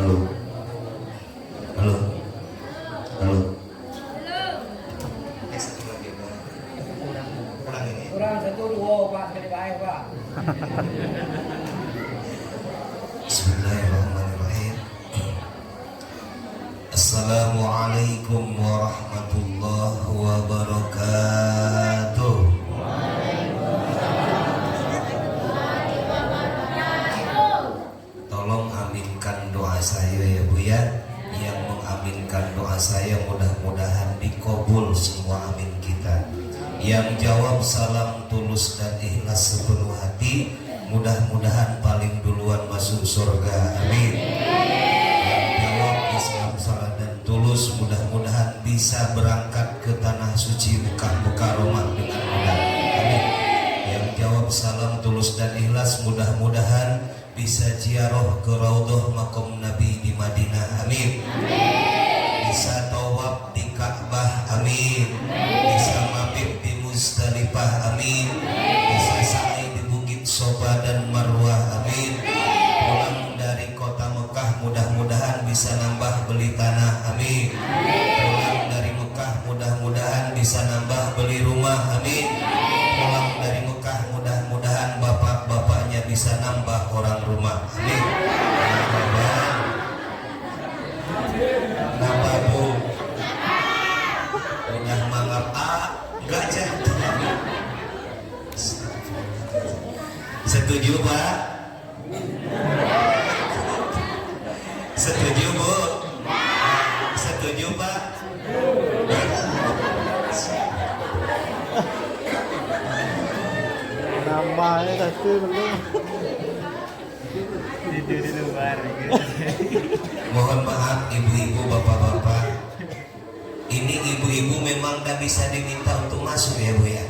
Halo. Halo. Halo. Satu lagi kurang ini. Kurang satu dua Pak, sekali baik Pak. Bismillahirrahmanirrahim. Assalamualaikum warahmatullahi wabarakatuh. Tolong aminkan doa saya ya Bu ya. Yang mengaminkan doa saya mudah-mudahan dikabul semua amin kita. Yang jawab salam tulus dan ikhlas sepenuh hati, mudah-mudahan paling duluan masuk surga. Amin. Yang jawab Islam salah dan tulus, mudah-mudahan bisa berangkat ke tanah suci Mekah Mukarramah dengan mudah. Amin. Yang jawab salam tulus dan ikhlas, mudah-mudahan bisa ziarah ke Raudhah Maqam Nabi di Madinah. Amin. Bisa tawaf di Ka'bah. Amin. Bisa mabit di Muzdalifah. Amin. Bisa sa'i di Bukit Soba dan Marwah. Amin. Pulang dari kota Mekah mudah-mudahan bisa nambah beli tanah. Amin. Pulang dari Mekah mudah-mudahan bisa nambah beli rumah. Amin. Pulang dari Mekah mudah-mudahan bapak-bapaknya bisa nambah orang rumah. Amin. Nambah Bu. Punya mangap enggak jadi. Setuju Pak? Setuju Bu? Setuju Pak? Nambahnya satu belum. Tidur di luar. Mohon maaf ibu-ibu, bapak-bapak. Ini ibu-ibu memang gak bisa diminta untuk masuk ya Bu ya.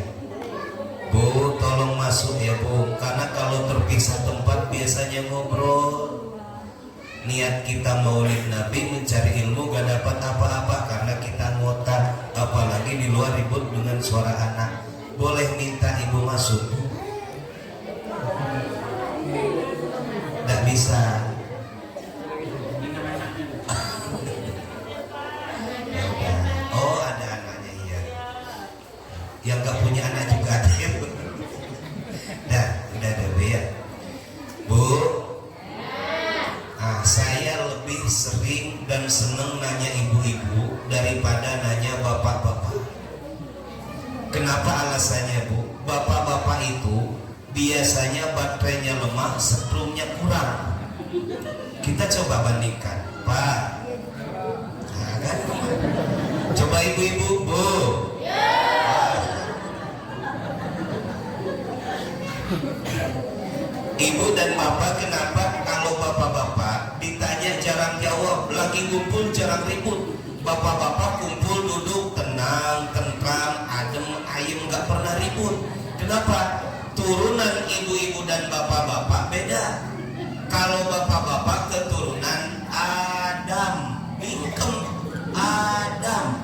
Bu, tolong masuk ya Bu. Karena kalau terpisah tempat biasanya ngobrol. Niat kita maulid Nabi mencari ilmu gak dapat apa-apa karena kita ngotak. Apalagi di luar ribut dengan suara anak. Boleh minta ibu masuk Bu? Gak bisa. Oh ada anaknya iya. Yang gak punya anak juga ada ya Bu. Udah ada Bu ya. Bu, saya lebih sering dan seneng nanya ibu-ibu daripada nanya bapak-bapak. Kenapa alasannya Bu? Bapak-bapak itu biasanya baterainya lemah, setrumnya kurang. Kita coba bandingkan Pak. Nah kan, coba ibu-ibu Bu. Ibu dan bapak kenapa kalau bapak-bapak ditanya jarang jawab, lagi kumpul jarang ribut. Bapak-bapak kumpul duduk tenang, tentram, adem, ayem, gak pernah ribut. Kenapa? Turunan ibu-ibu dan bapak-bapak beda. Kalau bapak-bapak keturunan Adam, Bingkem, Adam.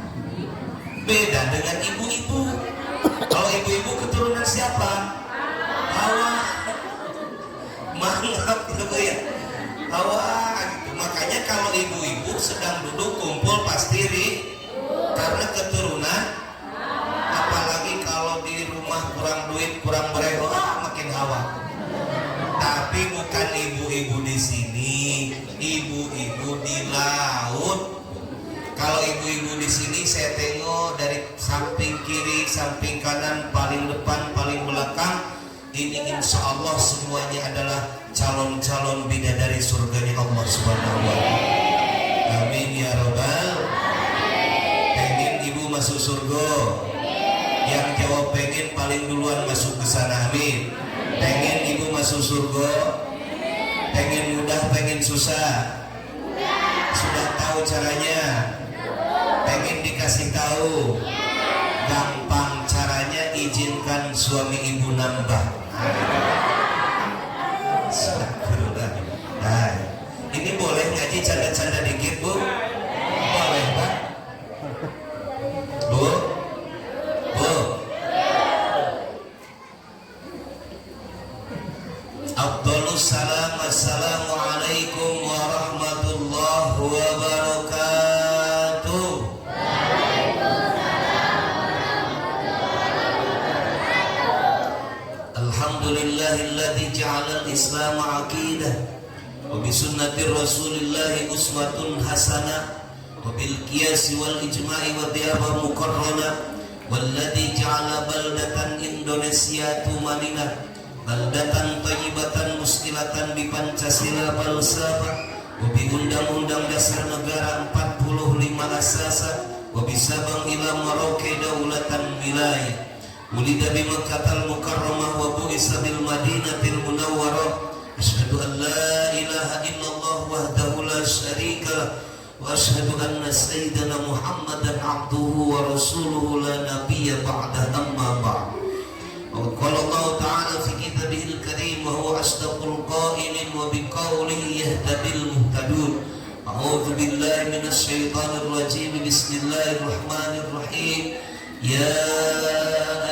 Beda dengan ibu-ibu. Kalau ibu-ibu keturunan siapa? Hawa. Mangap gitu ya. Hawa gitu. Makanya kalau ibu-ibu sedang duduk kumpul pasti karena keturunan. Apalagi kalau di rumah kurang duit, kurang bereho, makin hawa. Tapi bukan ibu-ibu di sini, ibu-ibu di laut. Kalau ibu-ibu di sini saya tengok dari samping kiri, samping kanan, paling depan, paling belakang. Ini insya Allah semuanya adalah calon-calon bidadari surganya Allah Subhanahu wa Ta'ala. Amin ya Rabbal. Pengen ibu masuk surga? Yang jawab pengen paling duluan masuk ke sana. Amin. Pengen ibu masuk surga? Pengen mudah, pengen susah? Sudah tahu caranya? Pengen dikasih tahu? Gampang caranya, izinkan suami ibu nambah. Nah, ini boleh ngaji canda-canda dikit Bu? Boleh Pak? Bu? Bu? Abdulus salam. Assalamualaikum warahmatullahi Islam aqidah wa bi sunnati Rasulillah uswatun hasanah wa bil qiyas wal ijma'i wa diyaba muqarrana walladzi ja'ala baldatan Indonesia tumanina baldatan thayyibatan muskilatan bi Pancasila falsafah wa bi undang-undang dasar negara 45 asasa wa bi sabang ila Marauke daulatan wilayah ulida bi Makkahal Mukarramah wa bu'isa bil Madinatil Munawwarah asyhadu an la ilaha illallah wahdahu la syarika lah wa asyhadu anna sayyidana Muhammadan abduhu wa rasuluhu la nabiyya ba'da amma ba'd. Qala Allah ta'ala fi kitabihil karim wa huwa asdaqul qailin wa biqaulihi yahtadil muhtadun. A'udzu billahi minasy syaithanir rajim. Bismillahirrahmanirrahim. Ya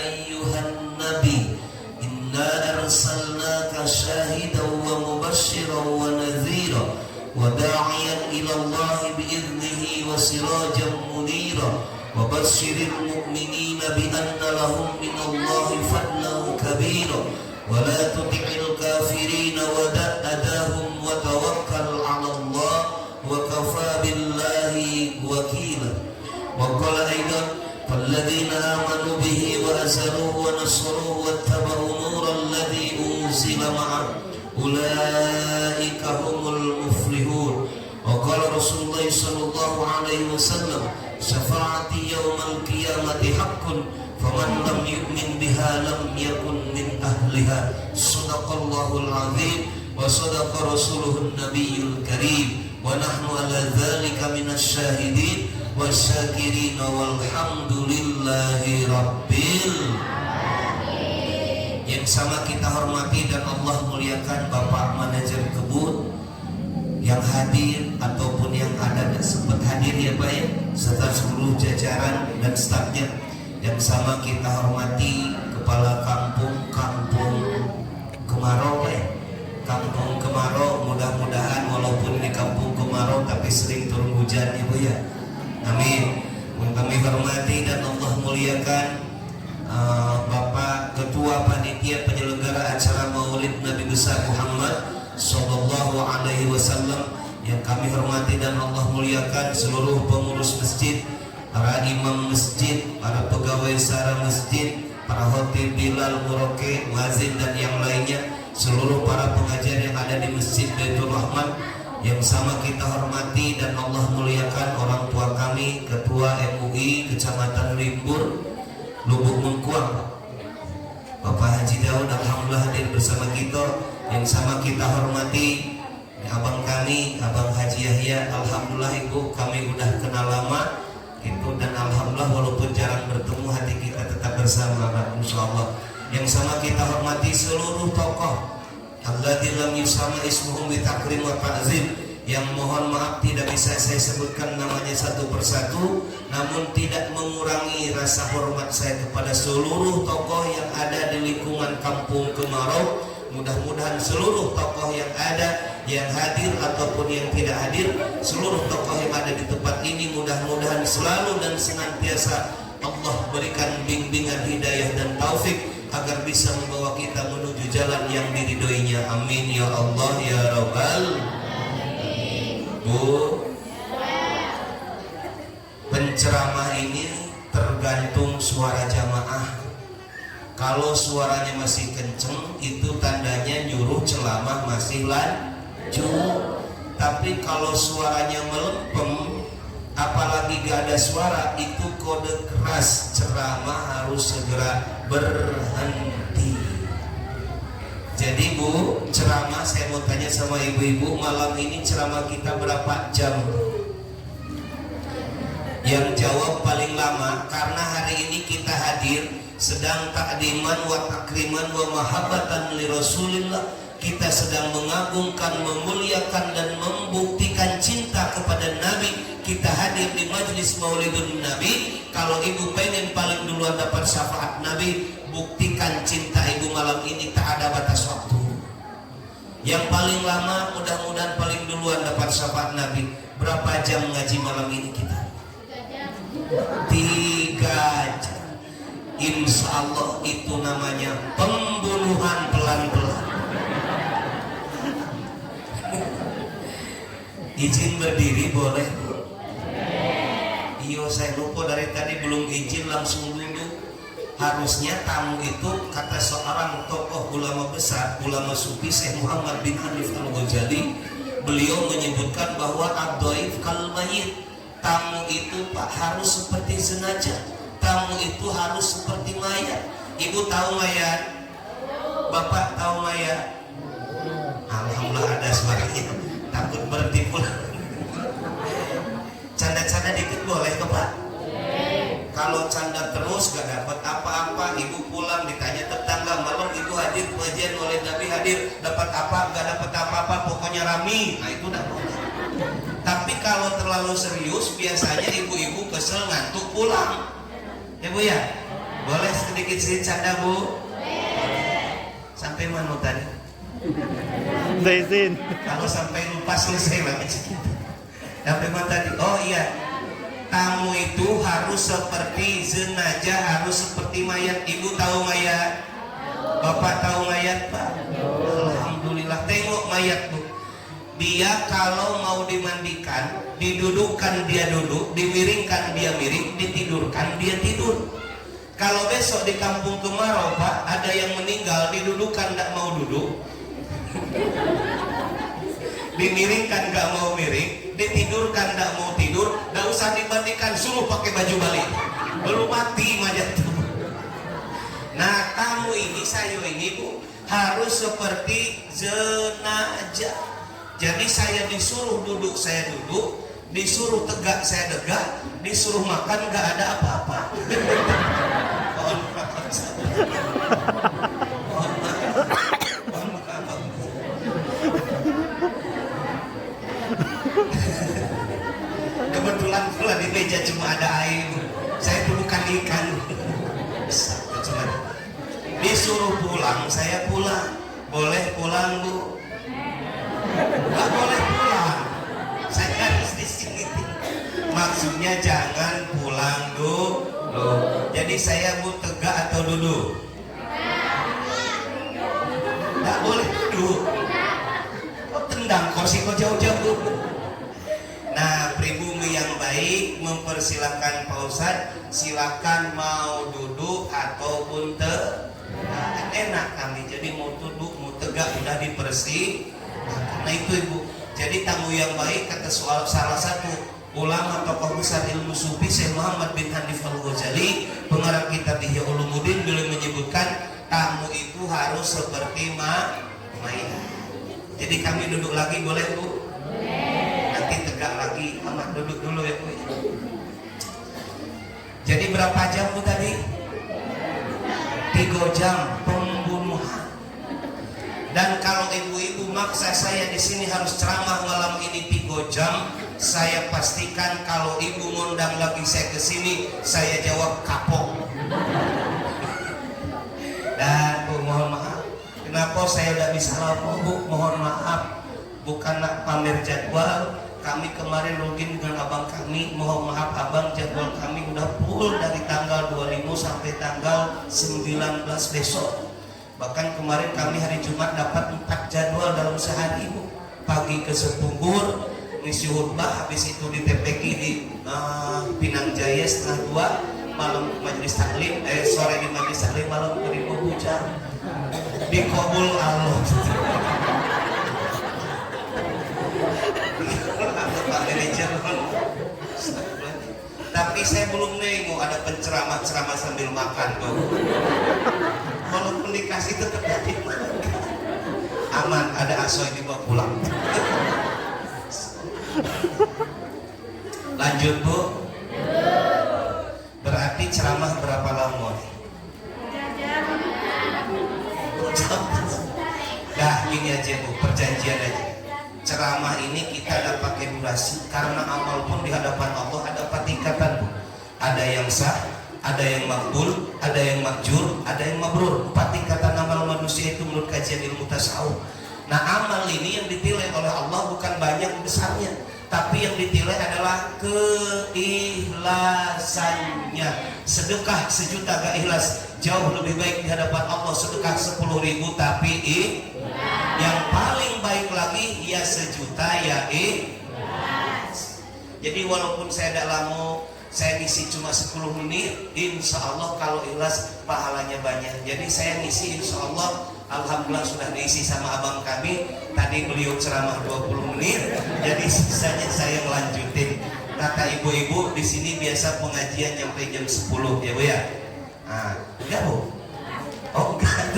ayyuhan nabi inna arsalnaka syahidan wa mubasysyiran wa nadhira wa da'iyan ila Allah bi'idnihi wa sirajan munira wa basyiril mu'minina bi anna lahum minallahi fadlan kabira wa la tuti'il kafirina wa da'adahum wa tawakkal 'ala Allah wa kafa billahi wakila. Wa qala aidan فالذين آمنوا به وأزروه ونصروه واتبعوا نور الذي أنزل معه أولئك هم المفلحون. وقال رسول الله صلى الله عليه وسلم شفاعتي يوم القيامة حق فمن لم يؤمن بها لم يكن من أهلها. صدق الله العظيم وصدق رسوله النبي الكريم ونحن على ذلك من الشاهدين wasyakirin walhamdulillahi rabbil alamin. Yang sama kita hormati dan Allah muliakan Bapak Manajer Kebun yang hadir ataupun yang ada dan sempat hadir ya Pak ya, serta seluruh jajaran dan stafnya. Yang sama kita hormati Kepala Kampung Kemarau ya. Kampung Kemarau, mudah-mudahan walaupun di Kampung Kemarau tapi sering turun hujan ya Bu ya. Amin. Kami hormati dan Allah muliakan Bapak Ketua Panitia Penyelenggara Acara Maulid Nabi Besar Muhammad Sallallahu Alaihi Wasallam yang kami hormati dan Allah muliakan seluruh pengurus masjid, para imam masjid, para pegawai sara masjid, para khotib, bilal, muroke, muazin dan yang lainnya, seluruh para pengajar yang ada di Masjid Baitur Rahman yang sama kita hormati dan Allah muliakan orang tua kami, Ketua MUI Kecamatan Limbur, Lubuk Mengkuang, Bapak Haji Daud, alhamdulillah hadir bersama kita. Yang sama kita hormati abang kami, Abang Haji Yahya, alhamdulillah Ibu kami udah kenal lama itu dan alhamdulillah walaupun jarang bertemu hati kita tetap bersama insyaallah. Yang sama kita hormati seluruh tokoh alladzi lam yusama ismuhum bi takrim wa ta'zim, yang mohon maaf tidak bisa saya sebutkan namanya satu persatu, namun tidak mengurangi rasa hormat saya kepada seluruh tokoh yang ada di lingkungan Kampung Kemarau. Mudah-mudahan seluruh tokoh yang ada, yang hadir ataupun yang tidak hadir, seluruh tokoh yang ada di tempat ini mudah-mudahan selalu dan senantiasa Allah berikan bimbingan hidayah dan taufik agar bisa membawa kita menuju jalan yang diridhoinya. Amin ya Allah ya Rabbal. Bu, penceramah ini tergantung suara jamaah. Kalau suaranya masih kenceng itu tandanya nyuruh ceramah masih lanjut. Tapi kalau suaranya melempem, apalagi gak ada suara, itu kode keras, ceramah harus segera berhenti. Jadi Bu, ceramah saya mau tanya sama ibu-ibu, malam ini ceramah kita berapa jam? Yang jawab paling lama, karena hari ini kita hadir sedang takdiman wa takriman wa mahabbatan li Rasulillah. Kita sedang mengagungkan, memuliakan dan membuktikan cinta kepada Nabi. Kita hadir di majlis Maulidun Nabi. Kalau ibu pengen paling duluan dapat syafaat Nabi, buktikan cinta ibu malam ini tak ada batas waktu. Yang paling lama mudah-mudahan paling duluan dapat syafaat Nabi. Berapa jam ngaji malam ini kita? 3 jam. Insya Allah itu namanya pembunuhan pelan-pelan. Izin berdiri boleh? Iya, saya lupa dari tadi belum izin langsung duduk. Harusnya tamu itu kata seorang tokoh ulama besar, ulama sufi Syekh Muhammad bin Hanif Al-Ghazali, beliau menyebutkan bahwa ad-dhaif kal mayyit. Tamu itu Pak harus seperti jenazah. Tamu itu harus seperti mayat. Ibu tahu mayat? Bapak tahu mayat? Alhamdulillah ada suaranya. Takut berhenti pulang. Canda-canda dikit boleh ke Pak? Kalau canda terus gak dapat apa-apa. Ibu pulang ditanya tetangga, malam ibu hadir pengajian oleh Nabi hadir, dapat apa? Gak dapat apa-apa, pokoknya rami. Nah itu udah boleh. Tapi kalau terlalu serius biasanya ibu-ibu kesel ngantuk pulang. Ya Bu ya? Boleh sedikit canda Bu? Sampai mana tadi? Izin. Kalau sampai lupa selesai lagi. Sampai mana tadi? Oh iya, tamu itu harus seperti jenazah, harus seperti mayat. Ibu tahu mayat? Bapak tahu mayat Pak? Alhamdulillah. Tengok mayat Bu. Dia kalau mau dimandikan, didudukkan dia duduk, dimiringkan dia miring, ditidurkan dia tidur. Kalau besok di kampung kemarau Pak, ada yang meninggal, didudukkan tidak mau duduk, dimiringkan nggak mau miring, ditidurkan nggak mau tidur, nggak usah dimandikan, suruh pakai baju balik, belum mati mayat tuh. Nah tamu ini, saya ini Bu, harus seperti jenazah. Jadi saya disuruh duduk, saya duduk, disuruh tegak, saya tegak, disuruh makan nggak ada apa-apa. Mohon maaf. Mohon maaf. Kebetulan pula di meja cuma ada air. Saya bukan ikan. Disuruh pulang, saya pulang. Boleh pulang Bu? Nggak boleh pulang. Saya harus di sini. Maksudnya jangan pulang dulu. Jadi saya Bu tegak atau duduk? Nggak boleh duduk. Kok tendang kursi kok jauh-jauh? Nah, pribumi yang baik mempersilahkan Pak Ustadz, silakan mau duduk ataupun nah, enak kami. Jadi mau duduk, mau tegak udah dipersi. Nah itu Ibu. Jadi tamu yang baik kata salah satu ulama tokoh besar ilmu sufi Syekh Muhammad bin Hanif Al-Ghazali, pengarang kitab Ihya Ulumuddin, beliau menyebutkan tamu itu harus seperti mayat. Jadi kami duduk lagi boleh Bu? Nanti tegak lagi, amat duduk dulu ya Bu. Jadi berapa jam Bu tadi? 3 jam pembunuhan. Dan kalau ibu-ibu maksa saya di sini harus ceramah malam ini 3 jam, saya pastikan kalau ibu ngundang lagi saya ke sini, saya jawab kapok. Dan Bu mohon maaf, kenapa saya udah bisa lama Bu? Mohon maaf, bukan nak pamer jadwal. Kami kemarin login dengan abang kami, mohon maaf abang, jadwal kami udah full dari tanggal 25 sampai tanggal 19 besok. Bahkan kemarin kami hari Jumat dapat 4 jadwal dalam sehari Bu. Pagi ke Sepugur, ngisi khutbah, habis itu di TPQ di Pinang Jaya setengah 2, malam majelis taklim, sore di majelis taklim, malam ke Ribu Hujan. Dikabul Allah. Pak manajer. Tapi saya belum nengok ada penceramah-ceramah sambil makan tuh. Walaupun dikasih tetap jadi aman, ada asoy dibawa pulang. Lanjut Bu. Berarti ceramah berapa lama? Dah gini aja Bu, perjanjian aja. Ceramah ini kita ada pakai durasi, karena amal pun di hadapan Allah ada 4 tingkatan Bu. Ada yang sah, ada yang makbul, ada yang makjur, ada yang mabrur. 4 tingkatan amal manusia itu menurut kajian ilmu tasawuf. Nah amal ini yang ditilai oleh Allah bukan banyak besarnya, tapi yang ditilai adalah keikhlasannya. Sedekah 1 juta gak ikhlas jauh lebih baik di hadapan Allah sedekah 10.000 tapi yang paling baik lagi ya 1 juta ya Jadi walaupun saya tidak lama, saya ngisi cuma 10 menit, insya Allah kalau ikhlas pahalanya banyak. Jadi saya ngisi insya Allah, alhamdulillah sudah diisi sama abang kami. Tadi beliau ceramah 20 menit, jadi sisanya saya ngelanjutin. Kata ibu-ibu di sini biasa pengajian sampai jam 10 ya Bu ya. Nah, enggak Bu? Oh enggak,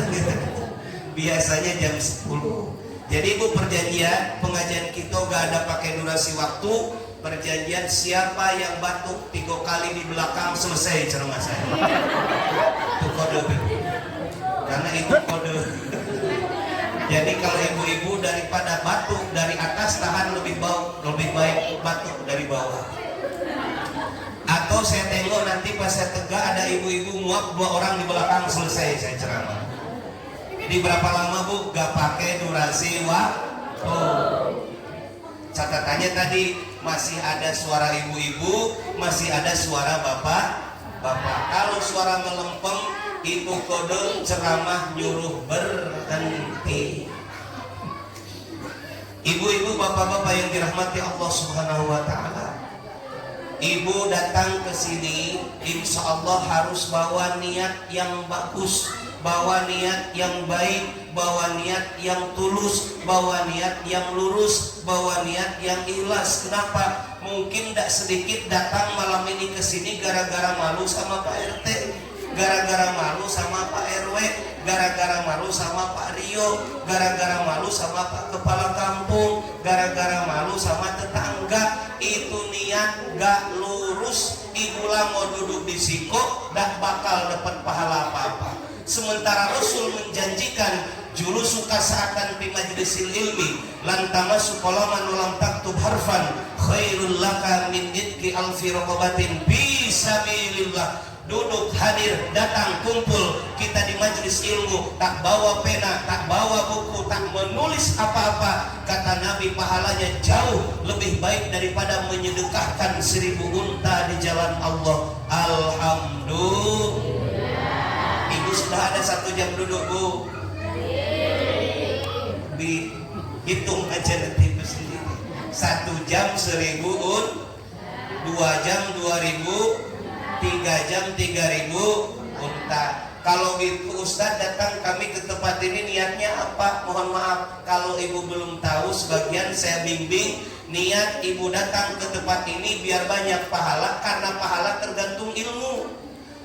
biasanya jam 10. Jadi Ibu perjanjian pengajian kita gak ada pakai durasi waktu. Perjanjian siapa yang batuk 3 kali di belakang selesai ceramah saya. Itu kode. Karena itu kode. Jadi kalau ibu-ibu daripada batuk dari atas tahan lebih baik batuk dari bawah. Atau saya tengok nanti pas saya tegak ada ibu-ibu muak 2 orang di belakang selesai saya ceramah. Jadi berapa lama Bu? Gak pakai durasi waktu. Catatannya tadi masih ada suara ibu-ibu, masih ada suara bapak-bapak. Kalau suara melempem itu kode ceramah nyuruh berhenti. Ibu-ibu, bapak-bapak yang dirahmati Allah Subhanahu wa taala. Ibu datang ke sini insya Allah harus bawa niat yang bagus, bawa niat yang baik, bawa niat yang tulus, bawa niat yang lurus, bawa niat yang ikhlas. Kenapa? Mungkin tidak sedikit datang malam ini ke sini gara-gara malu sama Pak RT, gara-gara malu sama Pak RW, gara-gara malu sama Pak Rio, gara-gara malu sama Pak Kepala Kampung, gara-gara malu sama tetangga. Itu niat gak lurus. Ibu lah mau duduk di siko, gak bakal dapat pahala apa-apa. Sementara Rasul menjanjikan julu suka seakan di majlisil ilmi lantama sukolaman ulam taktub harfan khairul laka min idki alfi raqabatin bisabilillah. Duduk, hadir, datang, kumpul kita di majelis ilmu, tak bawa pena, tak bawa buku, tak menulis apa-apa, kata Nabi pahalanya jauh lebih baik daripada menyedekahkan 1000 unta di jalan Allah. Alhamdulillah. Ibu sudah ada 1 jam duduk Bu, dihitung aja nanti sendiri. 1 jam 1000 2 jam 2000, 3 jam 3000 unta. Kalau gitu Ustadz datang kami ke tempat ini niatnya apa? Mohon maaf kalau ibu belum tahu, sebagian saya bimbing. Niat ibu datang ke tempat ini biar banyak pahala, karena pahala tergantung ilmu.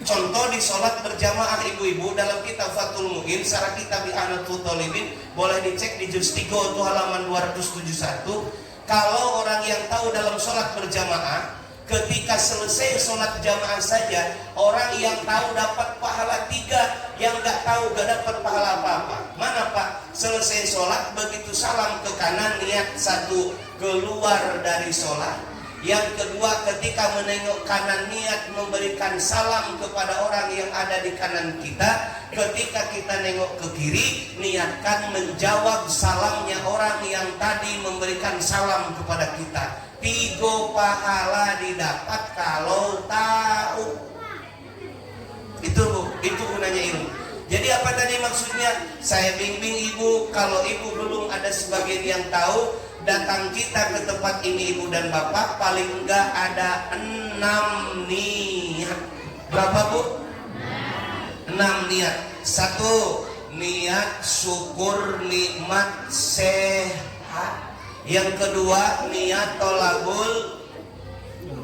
Contoh di sholat berjamaah ibu-ibu dalam kitab Fathul Mu'in Syarah Kitab Ihanatul Thalibin, boleh dicek di juz 3 itu halaman 271. Kalau orang yang tahu dalam sholat berjamaah, ketika selesai sholat jamaah saja, orang yang tahu dapat pahala 3, yang gak tahu gak dapat pahala apa-apa. Mana Pak? Selesai sholat begitu salam ke kanan, niat 1 keluar dari sholat. Yang kedua, ketika menengok kanan niat memberikan salam kepada orang yang ada di kanan kita. Ketika kita nengok ke kiri, niatkan menjawab salamnya orang yang tadi memberikan salam kepada kita. 3 pahala didapat kalau tahu. Itu gunanya ilmu. Jadi apa tadi maksudnya? Saya bimbing ibu, kalau ibu belum ada sebagian yang tahu, datang kita ke tempat ini ibu dan bapak, paling enggak ada 6 niat. Berapa Bu? 6 niat. 1, niat syukur nikmat sehat. Yang kedua, niat tolabul.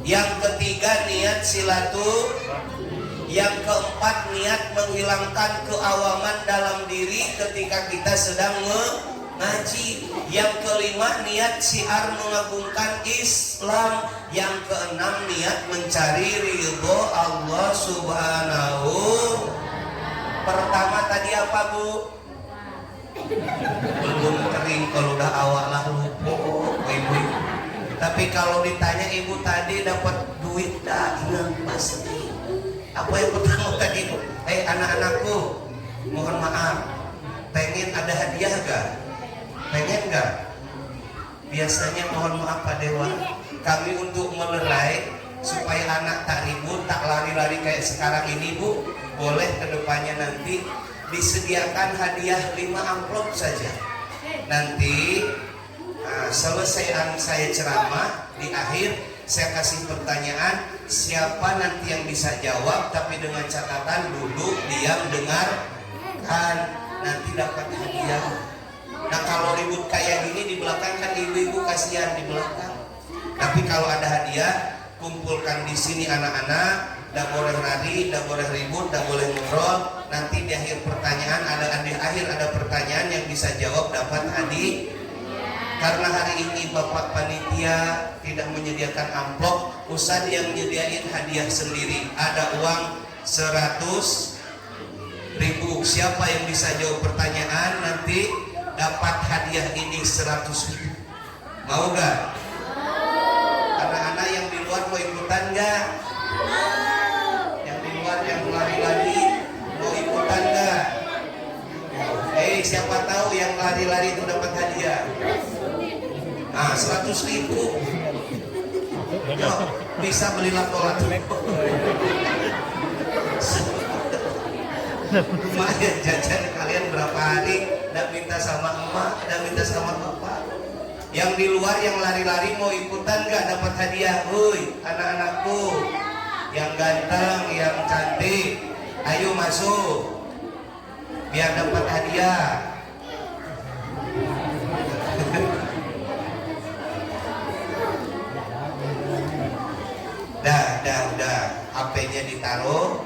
Yang ketiga, niat silatu. Yang keempat, niat menghilangkan keawaman dalam diri ketika kita sedang ngaji. Yang kelima, niat syiar mengagungkan Islam. Yang keenam, niat mencari ridho Allah Subhanahu. Pertama tadi apa Bu? Belum kering, kalau udah awal lah lupa ibu. Tapi kalau ditanya ibu tadi dapat duit dah, ingat pasti. Apa yang pertama tadi? Anak-anakku, mohon maaf, pengen ada hadiah gak? Pengen gak? Biasanya mohon maaf Pak Dewa, kami untuk melerai supaya anak tak ribut, tak lari-lari kayak sekarang ini Bu, boleh kedepannya nanti disediakan hadiah 5 amplop saja. Nanti Nah, selesai saya ceramah, di akhir saya kasih pertanyaan, siapa nanti yang bisa jawab, tapi dengan catatan duduk, diam, dengarkan, nanti dapat hadiah. Nah kalau ribut kayak gini di belakang kan ibu-ibu kasihan di belakang. Tapi kalau ada hadiah, kumpulkan di sini anak-anak, tidak boleh lari, tidak boleh ribut, tidak boleh ngobrol. Nanti di akhir pertanyaan di akhir ada pertanyaan yang bisa jawab dapat hadiah. Karena hari ini Bapak Panitia tidak menyediakan amplop, Ustadz yang menyediain hadiah sendiri. Ada uang 100.000. Siapa yang bisa jawab pertanyaan nanti dapat hadiah ini 100.000. Mau gak? Anak-anak yang di luar mau ikutan gak? Yang di luar yang lari-lari mau ikutan gak? Siapa tahu yang lari-lari itu dapat hadiah. Nah, 100.000. Yo, bisa beli lato-lato. Lumayan jajan kalian berapa hari. Nggak minta sama emak, nggak minta sama bapak. Yang di luar yang lari-lari mau ikutan nggak dapat hadiah? Woi, anak-anakku yang ganteng, yang cantik, ayo masuk biar dapat hadiah. Udah, HP-nya ditaruh.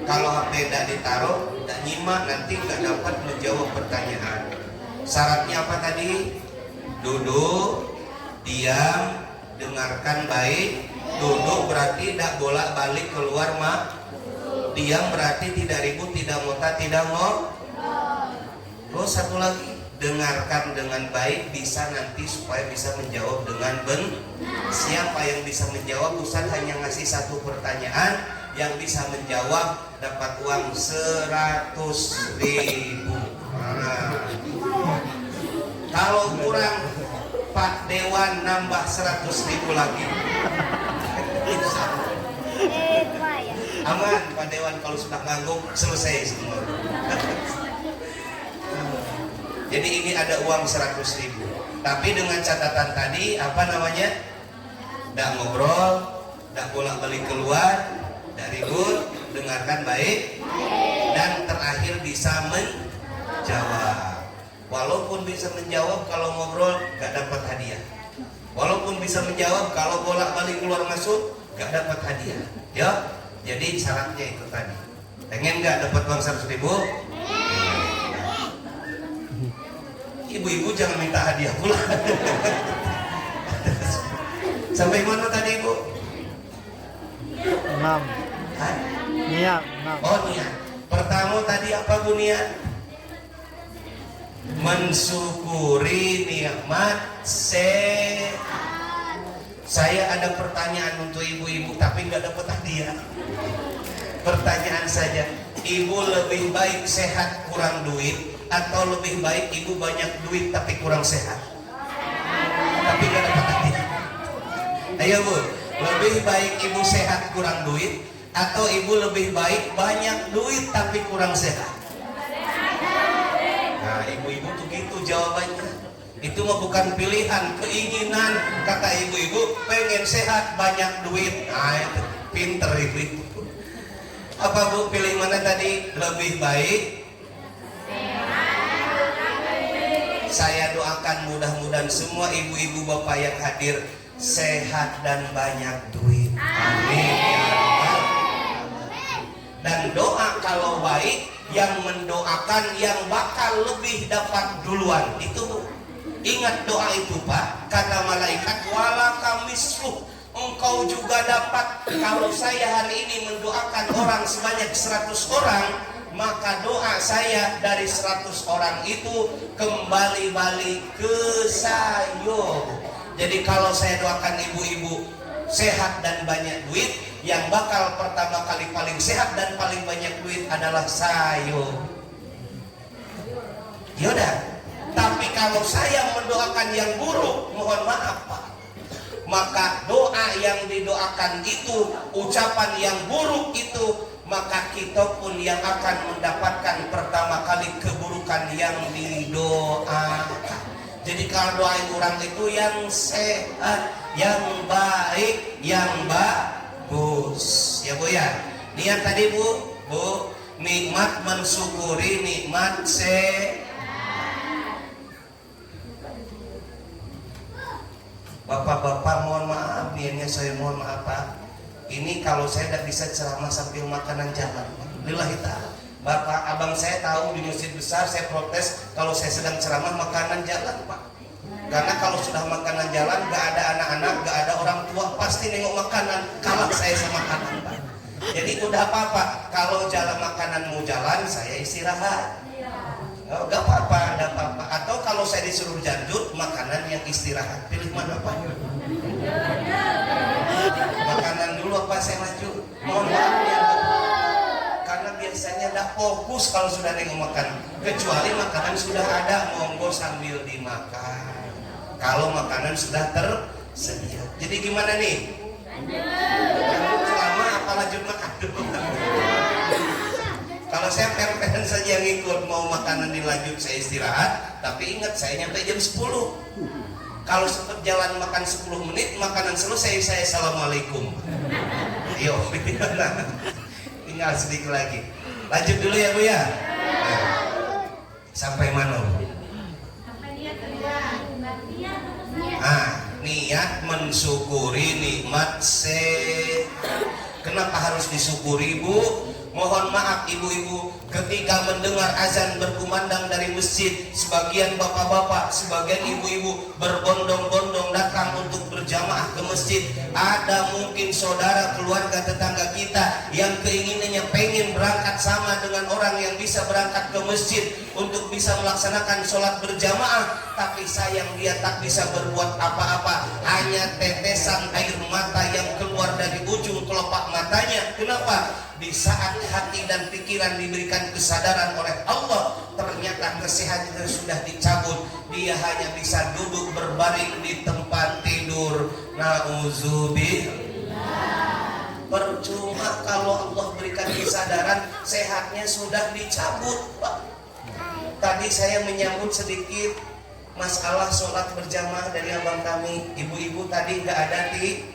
Kalau HP tidak ditaruh, tidak nyimak, nanti nggak dapat menjawab pertanyaan. Syaratnya apa tadi? Duduk, diam, dengarkan baik. Duduk berarti tidak bolak-balik keluar Diam berarti tidak ribut, tidak muntah, tidak Terus satu lagi, dengarkan dengan baik, bisa nanti supaya bisa menjawab dengan benar. Siapa yang bisa menjawab, Ustaz hanya ngasih satu pertanyaan, yang bisa menjawab dapat uang 100.000. Kalau kurang, Pak Dewan nambah 100.000 lagi. Aman Pak Dewan, kalau sudah ngangguk selesai semua. Jadi ini ada uang 100.000. Tapi dengan catatan tadi, apa namanya? Tidak ngobrol, tidak bolak-balik keluar, tidak ribut, dengarkan baik, dan terakhir bisa menjawab. Walaupun bisa menjawab, kalau ngobrol nggak dapat hadiah. Walaupun bisa menjawab, kalau bolak-balik keluar masuk nggak dapat hadiah. Ya, jadi syaratnya itu tadi. Pengen nggak dapat uang 100.000? Ibu-ibu jangan minta hadiah pula. Sampai mana tadi Ibu? 6. Hah? Niat 6. Oh niat. Pertama tadi apa Bu niat? Mensyukuri nikmat sehat. Saya ada pertanyaan untuk ibu-ibu tapi nggak dapat hadiah. Pertanyaan saja, ibu lebih baik sehat kurang duit atau lebih baik ibu banyak duit tapi kurang sehat? Tapi nggak dapat hadiah. Ayo Bu, lebih baik ibu sehat kurang duit atau ibu lebih baik banyak duit tapi kurang sehat? Nah, ibu-ibu tuh gitu jawabannya. Itu mah bukan pilihan, keinginan. Kata ibu-ibu pengen sehat banyak duit. Nah, itu pinter ibu-ibu. Apa Bu pilih mana tadi? Lebih baik. Saya doakan mudah-mudahan semua ibu-ibu bapak yang hadir sehat dan banyak duit. Amin. Dan doa kalau baik, yang mendoakan yang bakal lebih dapat duluan. Itu ingat doa itu Pak. Kata malaikat, walaka misluh, engkau juga dapat. Kalau saya hari ini mendoakan orang sebanyak 100 orang, maka doa saya dari 100 orang itu kembali balik ke saya. Jadi kalau saya doakan ibu-ibu sehat dan banyak duit, yang bakal pertama kali paling sehat dan paling banyak duit adalah saya. Yaudah. Tapi kalau saya mendoakan yang buruk, mohon maaf Pak, maka doa yang didoakan itu, ucapan yang buruk itu, maka kita pun yang akan mendapatkan pertama kali keburukan yang didoakan. Jadi kalau doain orang itu yang sehat, yang baik, yang bagus. Ya Bu ya. Niat tadi Bu, nikmat mensyukuri nikmat Bapak-bapak mohon maaf, niatnya saya mohon maaf Pak. Ini kalau saya tidak bisa ceramah sambil makanan jalan. Lillahi ta'ala. Bapak, abang saya tahu di masjid besar saya protes kalau saya sedang ceramah makanan jalan Pak. Karena kalau sudah makanan jalan gak ada anak-anak, gak ada orang tua, pasti nengok makanan, kalah saya sama makanan Pak. Jadi udah apa-apa, kalau jalan makanan mau jalan saya istirahat. Oh, gak apa-apa, gak apa-apa. Atau kalau saya disuruh janjut, makanan yang istirahat. Pilih mana Pak? Makanan dulu apa saya maju? Mohon maaf ya karena biasanya tidak fokus kalau sudah nengok makan. Kecuali makanan sudah ada, monggo sambil dimakan. Kalau makanan sudah tersedia. Jadi gimana nih? Lanjut selama apa lanjut makan dulu? Kalau saya per-peran saja yang ikut, mau makanan dilanjut saya istirahat, tapi ingat saya nyampe jam 10. Kalau sempat jalan makan 10 menit, makanan selesai saya assalamualaikum. Ayo, tinggal sedikit lagi. Lanjut dulu ya Bu ya. Nah, sampai mana Bu? Niat mensyukuri nikmat Kenapa harus disyukuri Bu? Mohon maaf ibu-ibu, ketika mendengar azan berkumandang dari masjid, sebagian bapak-bapak, sebagian ibu-ibu berbondong-bondong datang untuk berjamaah ke masjid. Ada mungkin saudara, keluarga, tetangga kita yang keinginannya pengen berangkat sama dengan orang yang bisa berangkat ke masjid untuk bisa melaksanakan sholat berjamaah, tapi sayang dia tak bisa berbuat apa-apa, hanya tetesan air mata yang keluar dari ujung kelopak matanya. Kenapa? Di saat hati dan pikiran diberikan kesadaran oleh Allah, ternyata kesehatan sudah dicabut, dia hanya bisa duduk berbaring di tempat tidur. Nauzubillah. Percuma kalau Allah berikan kesadaran, sehatnya sudah dicabut Pak. Tadi saya menyambut sedikit masalah sholat berjamaah dari abang kami. Ibu-ibu tadi nggak ada di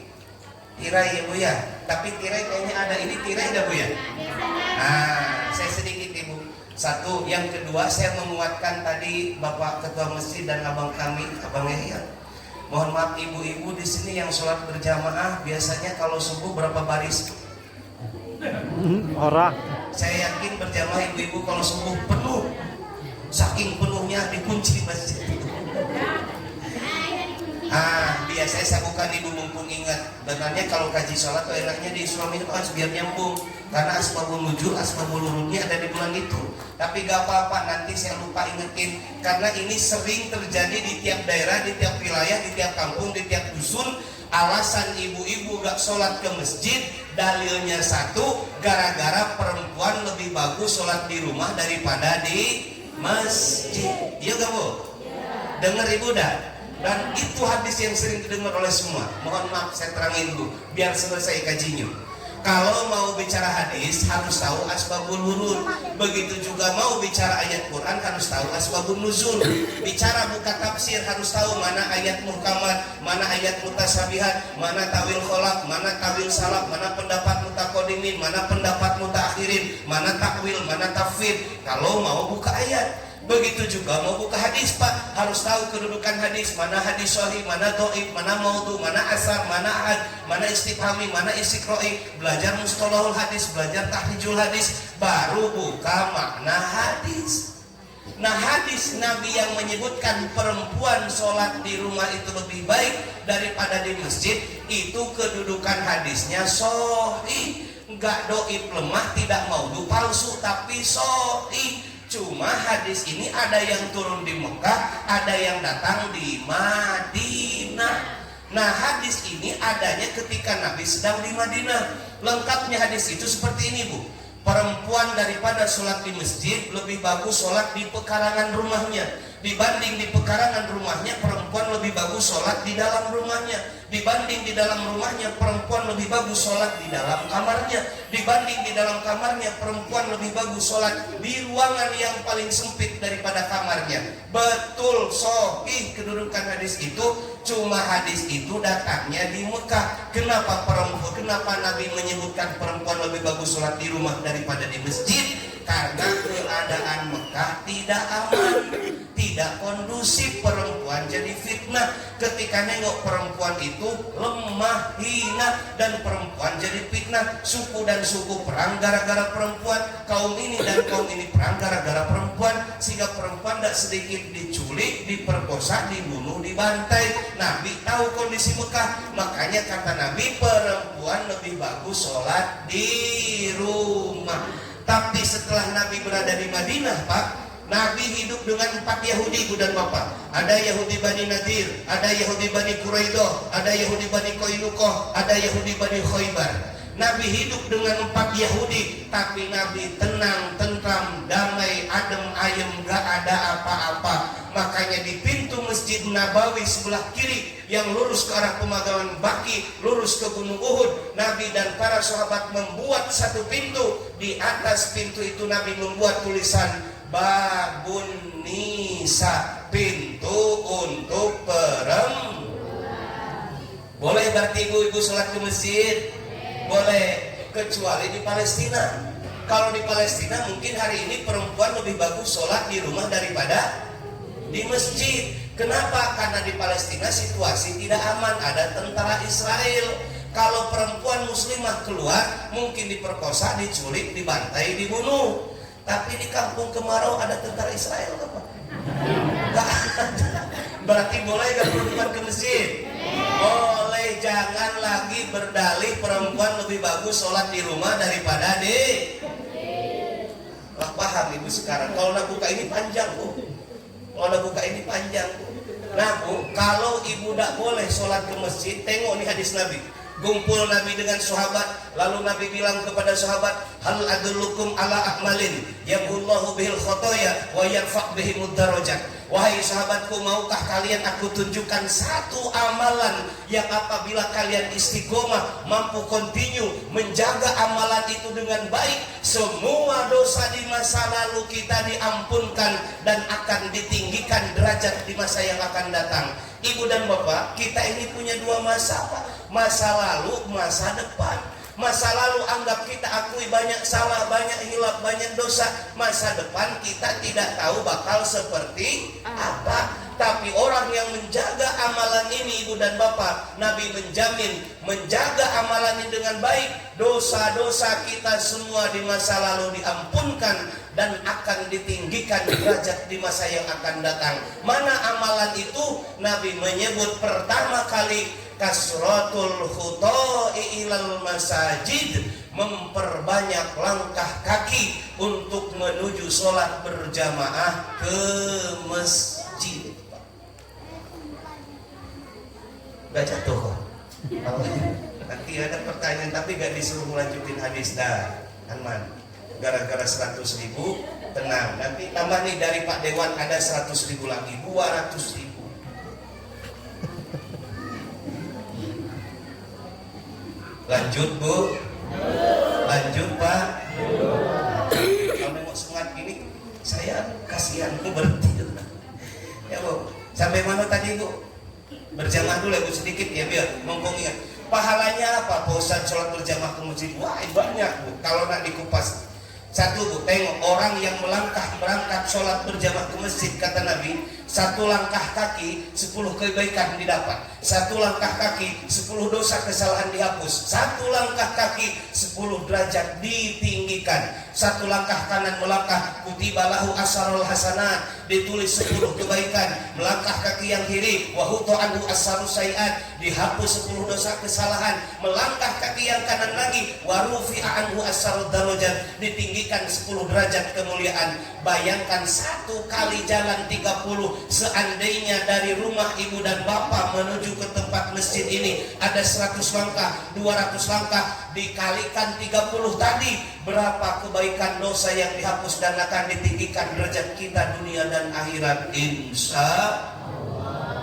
tirai ya Bu ya, tapi tirai kayaknya ada. Ini tirai enggak Bu ya? Nah, saya sedikit Ibu. Satu, yang kedua saya menguatkan tadi Bapak Ketua Masjid dan abang kami, Abang Yahya. Mohon maaf ibu-ibu di sini yang sholat berjamaah biasanya kalau subuh berapa baris? Orang. Saya yakin berjamaah ibu-ibu kalau subuh penuh. Saking penuhnya dikunci masjid. Biasanya saya bukan ibu mumpung ingat. Benarnya kalau kaji sholat tuh enaknya di suami itu harus biar nyambung. Karena asbabul nuzul, asbabul nurulnya ada di bulan itu. Tapi gak apa-apa, nanti saya lupa ingetin. Karena ini sering terjadi di tiap daerah, di tiap wilayah, di tiap kampung, di tiap dusun. Alasan ibu-ibu gak sholat ke masjid, dalilnya satu, gara-gara perempuan lebih bagus sholat di rumah daripada di masjid. Iya gak Bu? Dengar ibu dah. Dan itu hadis yang sering didengar oleh semua. Mohon maaf saya terangin dulu biar selesai kajinya. Kalau mau bicara hadis harus tahu asbabul nuzul. Begitu juga mau bicara ayat Quran harus tahu asbabun nuzul. Bicara buka tafsir harus tahu mana ayat muhkamat, mana ayat mutasyabihat, mana tawil kholaf, mana tawil salaf, mana pendapat mutaqaddimin, mana pendapat mutaakhirin, mana takwil, mana tafsir. Kalau mau buka ayat. Begitu juga mau buka hadis Pak, harus tahu kedudukan hadis, mana hadis sahih, mana dhaif, mana maudhu, mana asar, mana ahad, mana istifhami, mana istiqra'i. Belajar mustalahul hadis, belajar tahrijul hadis, baru buka makna hadis. Nah hadis Nabi yang menyebutkan perempuan sholat di rumah itu lebih baik daripada di masjid, itu kedudukan hadisnya sahih, enggak dhaif lemah, tidak maudhu palsu, tapi sahih. Cuma hadis ini ada yang turun di Mekah, ada yang datang di Madinah. Nah hadis ini adanya ketika Nabi sedang di Madinah. Lengkapnya hadis itu seperti ini Bu. Perempuan daripada sholat di masjid lebih bagus sholat di pekarangan rumahnya. Dibanding di pekarangan rumahnya, perempuan lebih bagus sholat di dalam rumahnya. Dibanding di dalam rumahnya, perempuan lebih bagus sholat di dalam kamarnya. Dibanding di dalam kamarnya, perempuan lebih bagus sholat di ruangan yang paling sempit daripada kamarnya. Betul, sahih kedudukan hadis itu. Cuma hadis itu datangnya di Mekah. Kenapa Nabi menyebutkan perempuan lebih bagus sholat di rumah daripada di masjid? Karena keadaan Mekah tidak aman, tidak kondusif, perempuan jadi fitnah. Ketika nengok perempuan itu lemah, hina, dan perempuan jadi fitnah. Suku dan suku perang gara-gara perempuan, kaum ini dan kaum ini perang gara-gara perempuan, sehingga perempuan tidak sedikit diculik, diperkosa, dibunuh, dibantai. Nabi tahu kondisi Mekah, makanya kata Nabi perempuan lebih bagus sholat di rumah. Tapi setelah Nabi berada di Madinah, Pak, Nabi hidup dengan 4 Yahudi, Ibu dan Bapak. Ada Yahudi Bani Nadir, ada Yahudi Bani Quraidah, ada Yahudi Bani Qainuqah, ada Yahudi Bani Khaybar. Nabi hidup dengan 4 Yahudi, tapi Nabi tenang, tentram, damai, adem, ayem, gak ada apa-apa. Makanya di pintu Masjid Nabawi sebelah kiri yang lurus ke arah pemakaman Baqi, lurus ke Gunung Uhud, Nabi dan para sahabat membuat satu pintu. Di atas pintu itu Nabi membuat tulisan Babun Nisa, pintu untuk perempuan. Boleh berarti ibu-ibu sholat ke masjid? Boleh, kecuali di Palestina. Kalau di Palestina mungkin hari ini perempuan lebih bagus sholat di rumah daripada di masjid. Kenapa? Karena di Palestina situasi tidak aman, ada tentara Israel. Kalau perempuan muslimah keluar mungkin diperkosa, diculik, dibantai, dibunuh. Tapi di kampung kemarau ada tentara Israel apa? Gak ada. Berarti boleh gak perempuan ke masjid? Boleh. Jangan lagi berdalih perempuan lebih bagus sholat di rumah daripada di. Paham ibu sekarang? Kalau nak buka ini panjang, Bu. Kalau nak buka ini panjang, Bu. Nah, Bu, kalau ibu tak boleh sholat ke masjid, tengok nih hadis Nabi. Kumpul Nabi dengan sahabat, lalu Nabi bilang kepada sahabat, hal adullukum ala akmalin yamhullahu bihil khotoya wa yarfa' bihimud darajat. Wahai sahabatku, maukah kalian aku tunjukkan satu amalan yang apabila kalian istiqomah, mampu continue menjaga amalan itu dengan baik, semua dosa di masa lalu kita diampunkan dan akan ditinggikan derajat di masa yang akan datang. Ibu dan Bapak, kita ini punya dua masa, Pak. Masa lalu, masa depan. Masa lalu anggap kita akui banyak salah, banyak hilaf, banyak dosa. Masa depan kita tidak tahu bakal seperti apa. Tapi orang yang menjaga amalan ini, Ibu dan Bapak, Nabi menjamin menjaga amalan ini dengan baik, dosa-dosa kita semua di masa lalu diampunkan dan akan ditinggikan derajat di masa yang akan datang. Mana amalan itu? Nabi menyebut pertama kali kasratul khuta'i ilal masajid, memperbanyak langkah kaki untuk menuju sholat berjamaah ke masjid. Gak jatuh kok. Nanti ada pertanyaan tapi gak disuruh melanjutin hadis dah, aman. Gara-gara 100.000 tenang. Nanti tambah nih dari Pak Dewan ada 100.000 lagi, 200.000. Lanjut Bu. Lanjut Pak. Kalau nengok semangat gini, saya kasihan Bu berhenti. Ya Bu. Sampai mana tadi Bu? Berjamaah dulu ya Bu sedikit ya biar mumpung ingat. Pahalanya apa? Bosan sholat berjamaah ke masjid. Wah banyak Bu. Kalau nak dikupas. Satu Bu, tengok orang yang berangkat sholat berjamaah ke masjid, kata Nabi, 1 langkah kaki 10 kebaikan didapat, 1 langkah kaki 10 dosa kesalahan dihapus, 1 langkah kaki 10 derajat ditinggikan, 1 langkah kanan melangkah kutiba lahu asarul hasanat, ditulis 10 kebaikan, melangkah kaki yang kiri wahuto anhu asarus sayiat, dihapus 10 dosa kesalahan, melangkah kaki yang kanan lagi warufi'a anhu asarud darajat, ditinggikan 10 derajat kemuliaan. Bayangkan 1 kali jalan 30, seandainya dari rumah ibu dan bapak menuju ke tempat masjid ini ada 100 langkah, 200 langkah, dikalikan 30 tadi, berapa kebaikan dosa yang dihapus dan akan ditinggikan derajat kita dunia dan akhirat, insya Allah.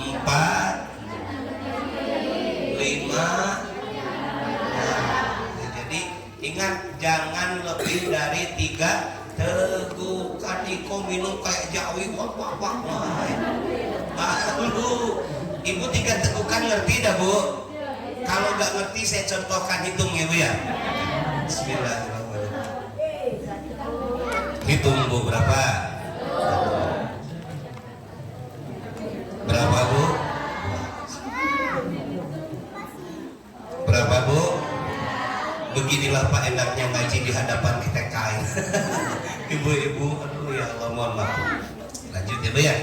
4, 5. Jadi ingat jangan lebih dari 3 tegukan. Iko minum kayak jawi wak. Lalu ibu 3 tegukan ngerti dah bu? Kalau nggak ngerti saya contohkan, hitung ya bu ya. Bismillahirrahmanirrahim. Hitung bu, berapa? Berapa bu? Berapa bu? Beginilah Pak enaknya ngaji di hadapan kita kain. Ibu-ibu, aduh ya Allah, mohon maaf. Lanjut ya bu ya.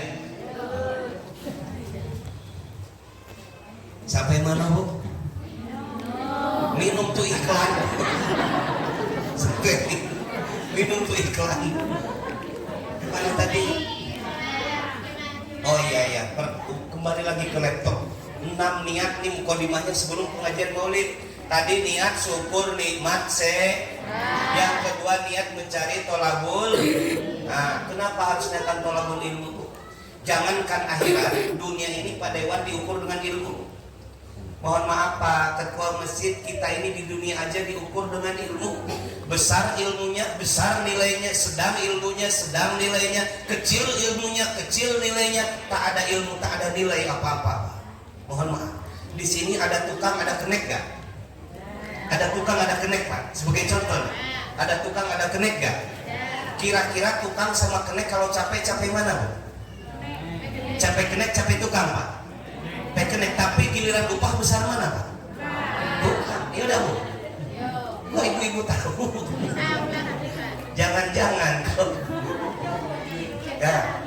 Sampai mana bu? Minum tuh iklan. Sampai minum tuh iklan. Mana tadi? Oh iya, kembali lagi ke laptop. 6 niat nih mukadimahnya sebelum pengajian maulid. Tadi niat syukur nikmat yang kedua niat mencari tolabul. Nah, kenapa harus niatkan tolabul ilmu? Jangankan akhirat, dunia ini Pak Dewan diukur dengan ilmu. Mohon maaf Pak Ketua Masjid, kita ini di dunia aja diukur dengan ilmu. Besar ilmunya, besar nilainya. Sedang ilmunya, sedang nilainya. Kecil ilmunya, kecil nilainya. Tak ada ilmu, tak ada nilai apa-apa. Mohon maaf. Di sini ada tukang, ada kenek gak? Ada tukang, ada kenek Pak. Sebagai contoh, ada tukang, ada kenek gak? Kira-kira tukang sama kenek kalau capek mana Bu? Capek kenek, capek tukang Pak. Kenek, tapi giliran upah besar mana Pak? Bukan, ya udah Bu. Kok ibu-ibu tahu? Jangan-jangan. Ya,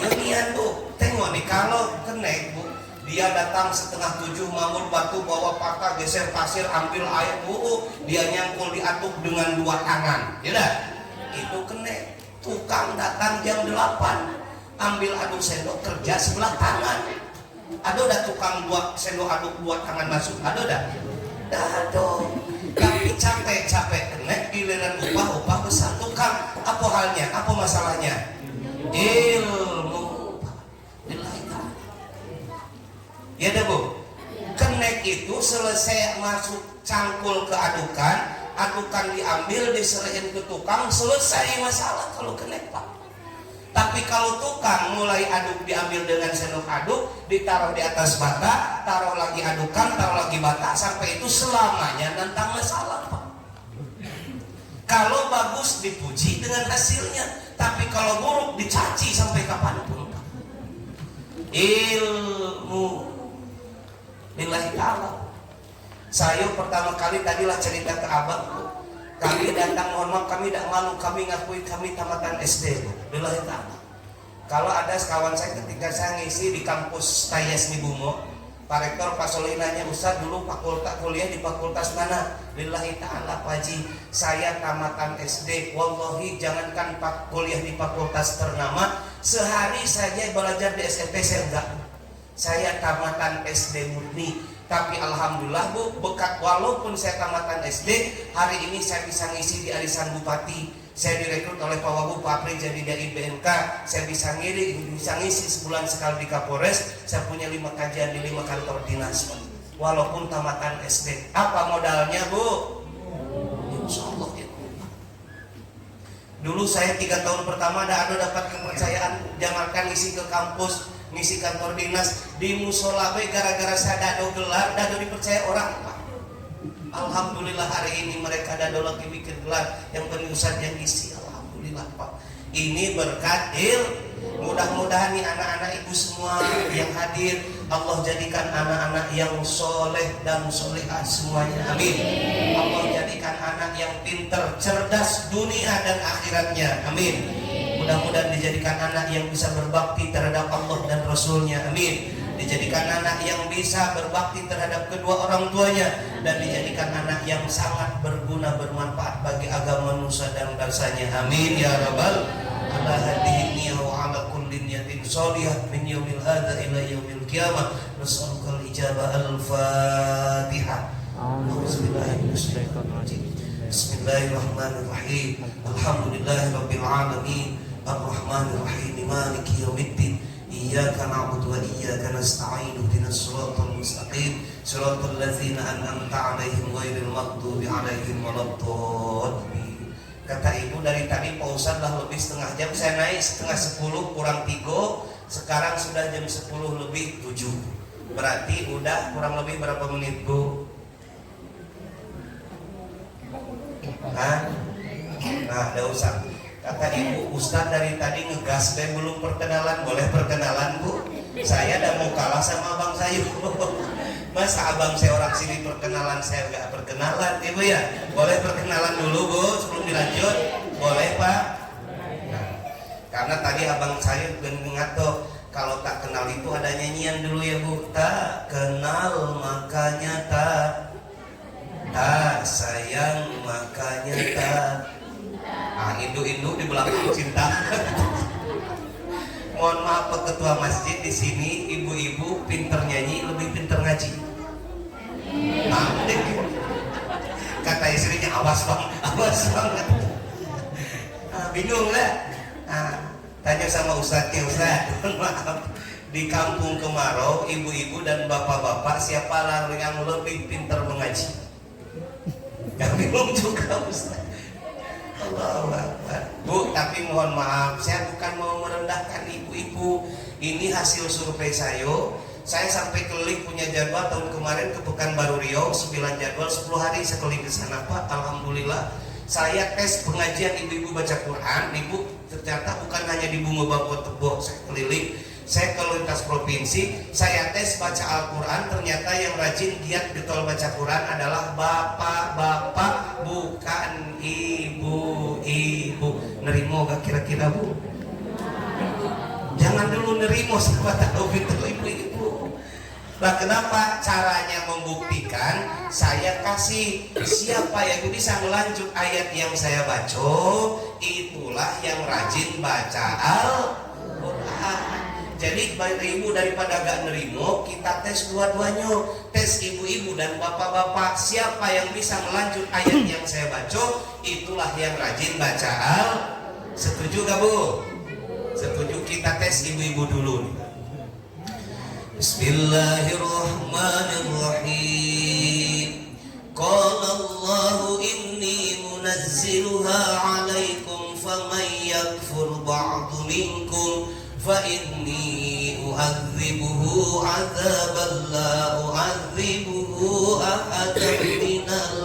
ilmiah Bu. Tengok nih, kalau kenek Bu, dia datang setengah 7 mamul batu, bawa paka, geser pasir, ambil air Bu. Dia nyangkul diaduk dengan 2 tangan. Ya udah, itu kenek. Tukang datang jam 8, ambil aduk sendok, kerja sebelah tangan. Ada udah tukang 2 sendok aduk 2 tangan masuk, ada udah. Dado. Tapi capek kenek, giliran upah besar tukang. Apa halnya? Apa masalahnya? Ilmu. Ya dah Bu. Kenek itu selesai masuk cangkul ke adukan diambil, diserahin ke tukang, selesai masalah kalau kenek Pak. Tapi kalau tukang mulai aduk, diambil dengan sendok aduk, ditaruh di atas bata, taruh lagi adukan, taruh lagi bata, sampai itu selamanya tentang masalah Pak. Kalau bagus dipuji dengan hasilnya, tapi kalau buruk dicaci sampai kapanpun Pak. Ilmu lillahi ta'ala. Saya pertama kali tadilah cerita ke abang, kami datang, mohon maaf kami tidak malu, kami ngakui kami tamatan SD lillahi ta'ala. Kalau ada kawan saya ketika saya ngisi di kampus Tayes Nibumo, Pak Rektor Pak Soleh nanya, Ustaz dulu fakultas kuliah di fakultas mana? Lillahi ta'ala Pak Haji, saya tamatan SD. Wallahi jangankan kuliah di fakultas ternama, sehari saja belajar di SMP saya enggak. Saya tamatan SD murni. Tapi alhamdulillah Bu, bekat walaupun saya tamatan SD, hari ini saya bisa ngisi di arisan Bupati. Saya direkrut oleh Pak Wagub Pak Apri jadi dai BNK. Saya bisa ngisi sebulan sekali di Kapolres. Saya punya 5 kajian di 5 kantor dinas. Walaupun tamatan SD. Apa modalnya Bu? Insya Allah ya. Dulu saya 3 tahun pertama dapat kepercayaan, jangankan ngisi ke kampus, ngisi kantor dinas, di musola gara-gara saya dado gelar, dado dipercaya orang Pak. Alhamdulillah hari ini mereka dado lagi bikin gelar, yang penting Ustaz yang ngisi. Alhamdulillah Pak. Ini berkat mudah-mudahan nih anak-anak ibu semua yang hadir, Allah jadikan anak-anak yang soleh dan solehah semuanya, amin. Allah jadikan anak yang pintar, cerdas dunia dan akhiratnya, amin. Mudah-mudahan dijadikan anak yang bisa berbakti terhadap Allah dan Rasulnya, amin. Dijadikan anak yang bisa berbakti terhadap kedua orang tuanya, dan dijadikan anak yang sangat berguna, bermanfaat bagi agama nusa dan bangsanya, amin ya rabbal ala hadhihi niyya wa ala kulli niyatin shalihah min yaumil hadza ila yaumil qiyamah. Nas'alukal ijabah. Al-Fatihah. Bismillahirrahmanirrahim. Alhamdulillahirabbil alamin. Ar-Rahmanir-Rahim. Maliki yaumiddin. Iyyaka na'budu wa iyyaka nasta'in. Ihdinas siratal mustaqim. Siratal ladzina an'amta 'alaihim ghairil maghdubi 'alaihim waladdallin. Kata ibu dari tadi Pak Ustadz lah lebih setengah jam, saya naik setengah 10 kurang 3, sekarang sudah jam 10 lebih 7. Berarti udah kurang lebih berapa menit Bu? Hah? Nah, ada usah. Kata ibu, Ustadz dari tadi ngegas deh belum perkenalan. Boleh perkenalan Bu? Saya udah mau kalah sama abang saya. Masa abang saya orang sini perkenalan, saya nggak perkenalan, ibu ya? Boleh perkenalan dulu Bu sebelum dilanjut? Boleh Pak? Nah, karena tadi abang saya ngato, kalau tak kenal itu ada nyanyian dulu ya Bu. Tak kenal makanya tak sayang makanya tak. Ah, induk-induk di belakang cinta. Mohon maaf Pak Ketua Masjid, di sini ibu-ibu pinter nyanyi lebih pinter ngaji. Kata istrinya awas banget. Bingung lah. Tanya sama ustadznya, Ustadz, mohon maaf, di kampung Kemarau, ibu-ibu dan bapak-bapak siapa yang lebih pintar mengaji? Yang bingung juga Ustaz. Allahu Akbar. Bu, tapi mohon maaf, saya bukan mau merendahkan ibu-ibu. Ini hasil survei saya. Saya sampai keliling punya jadwal tahun kemarin ke Pekanbaru Riau, 9 jadwal 10 hari saya keliling ke sana Pak. Alhamdulillah. Saya tes pengajian ibu-ibu baca Quran. Ibu ternyata bukan hanya di Bunga Bangko Tebo, saya keliling. Saya ke lintas provinsi, saya tes baca Al-Quran. Ternyata yang rajin giat getol baca Quran adalah bapak-bapak, bukan ibu-ibu. Nerimo gak kira-kira Bu? Jangan dulu nerimo, siapa tahu betul ibu-ibu. Nah, kenapa caranya membuktikan? Saya kasih siapa yang bisa melanjut ayat yang saya baca, itulah yang rajin baca Al-Quran. Jadi ibu daripada gak nerimo, kita tes dua-duanya. Tes ibu-ibu dan bapak-bapak, siapa yang bisa melanjut ayat yang saya baca, itulah yang rajin baca Al. Setuju gak Bu? Setuju, kita tes ibu-ibu dulu nih. Bismillahirrahmanirrahim. Qala Allahu inni munazziluha alaikum faman yakfur ba'du minkum fa inni u'adzibuhu 'adzaban la u'adzibuhu ahadan minal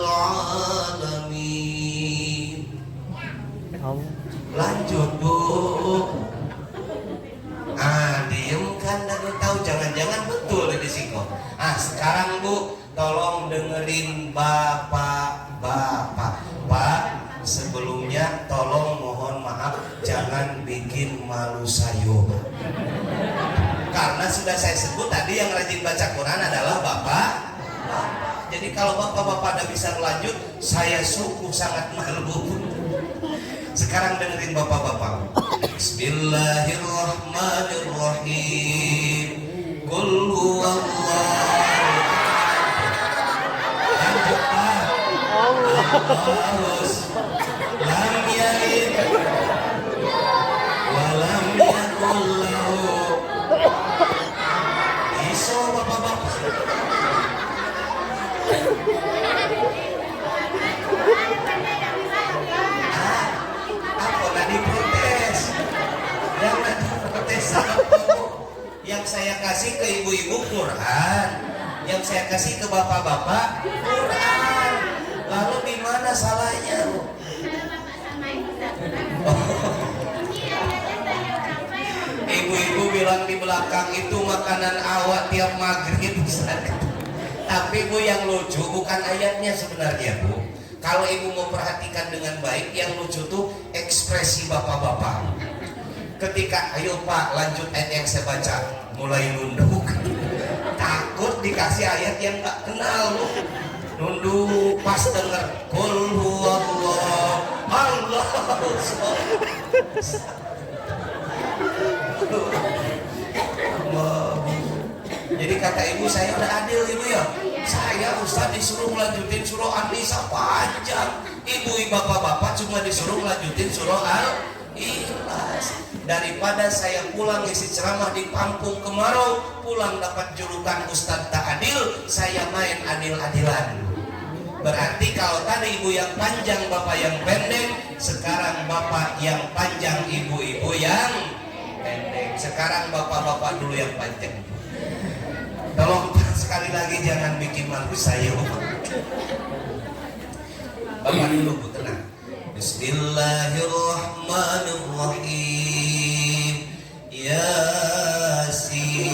'alamin. Lanjut Bu. Diem kan dan tahu jangan-jangan betul di sini. Sekarang Bu, tolong dengerin bapak-bapak. Pak, sebelumnya tolong mohon maaf jangan bikin malu saya. Karena sudah saya sebut tadi yang rajin baca Quran adalah bapak. Jadi kalau bapak-bapak tidak bisa melanjut, saya sungguh sangat malu. Sekarang dengerin bapak-bapak. Bismillahirrahmanirrahim. Qul huwallahu. Lanjut Pak. Allahus lam yalid wa lam yakul lahu. Iso bapak-bapak. Yang saya kasih ke ibu-ibu Quran, yang saya kasih ke bapak-bapak Quran. Lalu di mana salahnya? Ibu-ibu bilang di belakang itu makanan awak tiap maghrib. Tapi Bu, yang lucu bukan ayatnya sebenarnya Bu. Kalau ibu mau perhatikan dengan baik, yang lucu tuh ekspresi bapak-bapak. Ketika ayo Pak lanjut ayat yang saya baca, mulai nunduk. Takut dikasih ayat yang gak kenal lu. Nunduk pas denger qul huwallahu Allahu Jadi kata ibu, saya udah adil ibu ya. Saya Ustaz disuruh melanjutin surah An-Nisa panjang. Ibu bapak-bapak cuma disuruh melanjutin surah Al-Ikhlas. Daripada saya pulang isi ceramah di kampung Kemarau, pulang dapat julukan Ustaz tak adil, saya main adil-adilan. Berarti kalau tadi ibu yang panjang, bapak yang pendek, sekarang bapak yang panjang, ibu-ibu yang pendek. Sekarang bapak-bapak dulu yang panjang. Tolong sekali lagi jangan bikin malu saya. Bapak dulu Bu, tenang. Bismillahirrahmanirrahim. Yasin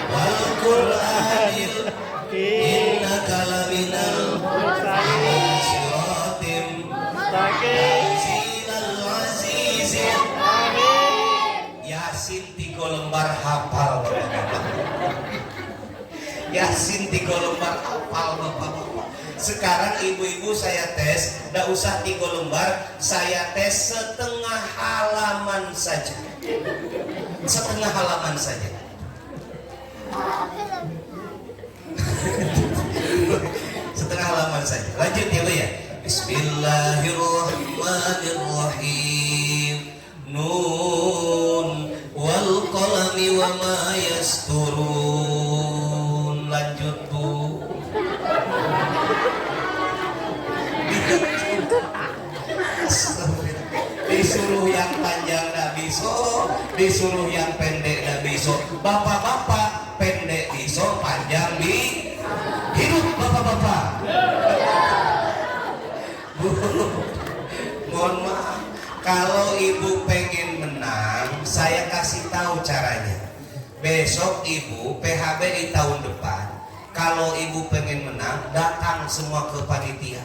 wal Qur'anil innaka laminal siratim tanzilal azizil Yasin 3 lembar hafal Bapak-bapak. Yasin 3 lembar hafal Bapak-bapak. Sekarang ibu-ibu saya tes, tidak usah 3 lembar, saya tes setengah halaman saja. Setengah halaman saja. Setengah halaman saja. Lanjut ya Bu ya. Bismillahirrahmanirrahim. Nun wal qalami Disuruh yang panjang nggak bisa, disuruh yang pendek nggak bisa. Bapak-bapak pendek bisa, panjang di hidup bapak-bapak. Bu, mohon maaf, kalau ibu pengen menang, saya kasih tahu caranya. Besok ibu PHB di tahun depan, kalau ibu pengen menang, datang semua ke panitia.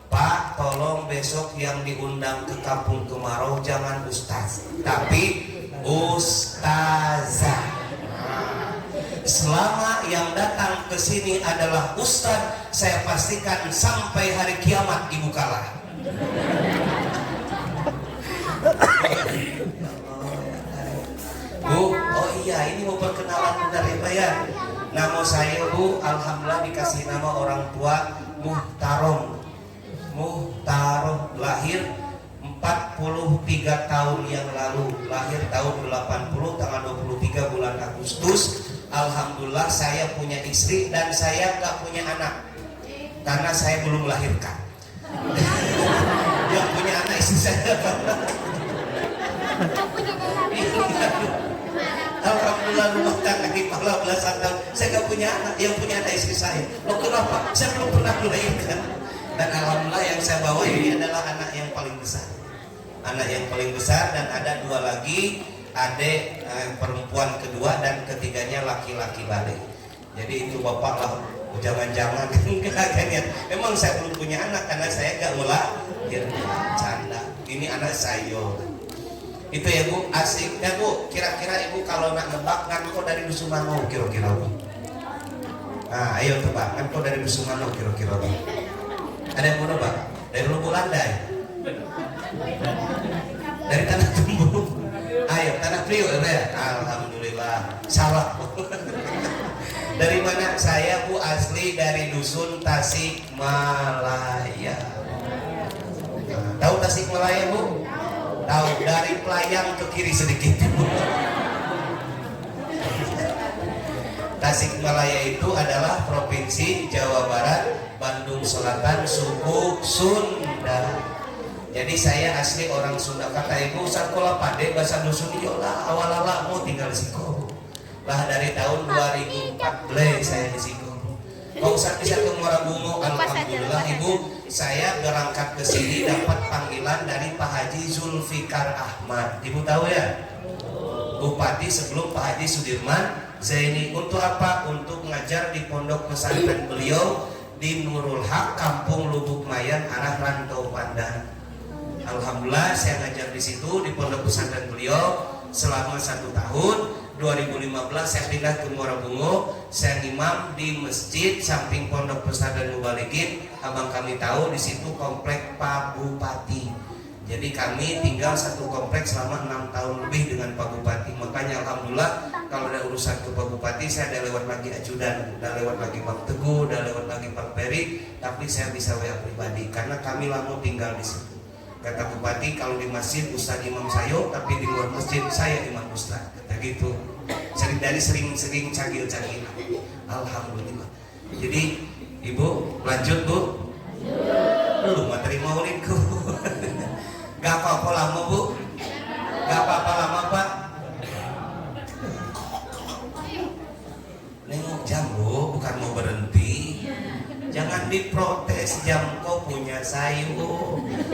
Pak, tolong besok yang diundang ke Kampung Kemarau jangan ustaz, tapi ustazah. Selama yang datang ke sini adalah ustaz, saya pastikan sampai hari kiamat ibu kalah. Bu, oh iya, ini mau perkenalan bentar ya Pak ya. Nama saya Bu, alhamdulillah dikasih nama orang tua Muhtarom. Muhtarom lahir 43 tahun yang lalu, lahir tahun 80 tanggal 23 bulan Agustus. Alhamdulillah saya punya istri dan saya gak punya anak karena saya belum melahirkan. Yang punya anak istri saya. Alhamdulillah rumah tangga di 15 tahun saya gak punya anak, yang punya anak istri saya. Loh kenapa? Saya belum pernah melahirkan. Dan alhamdulillah yang saya bawa ini adalah anak yang paling besar. Anak yang paling besar dan ada dua lagi, adik perempuan kedua dan ketiganya laki-laki balik. Jadi itu bapak lah, jangan-jangan kayaknya. Memang saya belum punya anak karena saya gak melahir. Canda. Ini anak saya. Itu ya Bu, asik. Ya Bu, kira-kira ibu kalau nak nebak nganko dari dusun mana kira-kira Bu? Nah, ayo tebak nganko dari dusun mana kira-kira Bu? Ada yang mau nebak? Dari Lubuk Landai? Dari Tanah Tumbuh? Ayo, Tanah Priok ya? Alhamdulillah. Salah. Dari mana? Saya Bu asli dari dusun Tasikmalaya. Tahu Tasikmalaya Bu? Tahu, dari Pelayang ke kiri sedikit. Tasikmalaya itu adalah provinsi Jawa Barat, Bandung Selatan, suku Sunda. Jadi saya asli orang Sunda. Kata ibu sakola pade bahasa dusun iyalah awal-awal mau tinggal di Siko. Lah dari tahun 2014 saya di Siko. Kau usah bisa ke Muara Bungo. Alhamdulillah ibu, saya berangkat ke sini dapat panggilan dari Pak Haji Zulfikar Ahmad. Ibu tahu ya? Bupati sebelum Pak Haji Sudirman Zaini. Untuk apa? Untuk ngajar di pondok pesantren beliau di Nurul Haq, Kampung Lubuk Mayan, arah Rantau Pandan. Alhamdulillah saya ngajar di situ di pondok pesantren beliau selama 1 tahun. 2015 saya pindah ke Muara Bungo, saya imam di masjid samping pondok pesantren Mubalikin. Abang kami tahu di situ komplek Pak Bupati. Jadi kami tinggal satu komplek selama 6 tahun lebih dengan Pak Bupati. Makanya alhamdulillah kalau ada urusan ke Pak Bupati saya udah lewat lagi ajudan, udah lewat lagi Pak Teguh, udah lewat lagi Pak Peri, tapi saya bisa WA pribadi karena kami lama tinggal di situ. Kata Bupati kalau di masjid Ustaz imam saya, tapi di luar masjid saya imam Ustaz. Kata gitu. Sering cagil-cagil. Alhamdulillah. Jadi Ibu lanjut Bu. Belum materi maulidku. Gak apa-apa lama Bu. Gak apa-apa lama Pak. Nengok jam Bu, bukan mau berhenti. Jangan diprotes, jam kau punya saya.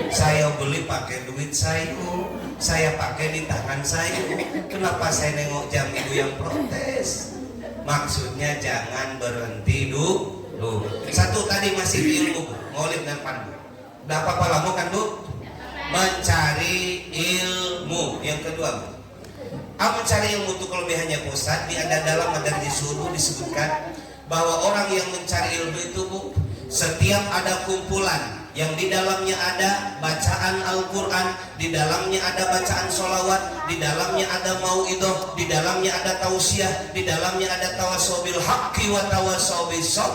Saya beli pakai duit saya pakai di tangan saya. Kenapa saya nengok jam ibu yang protes? Maksudnya jangan berhenti dulu. Satu tadi masih di ilmu Maulid dan Pandu. Udah apa-apa lama kan Bu? Mencari ilmu. Yang kedua Bu, mencari ilmu itu kelebihannya Ustaz. Di ada dalam Madarij Su'ud disebutkan bahwa orang yang mencari ilmu itu Bu, setiap ada kumpulan yang di dalamnya ada bacaan Al-Quran, di dalamnya ada bacaan sholawat, di dalamnya ada mau'idoh, di dalamnya ada tausiah, di dalamnya ada tawasobil haqqi wa tawasobil sob.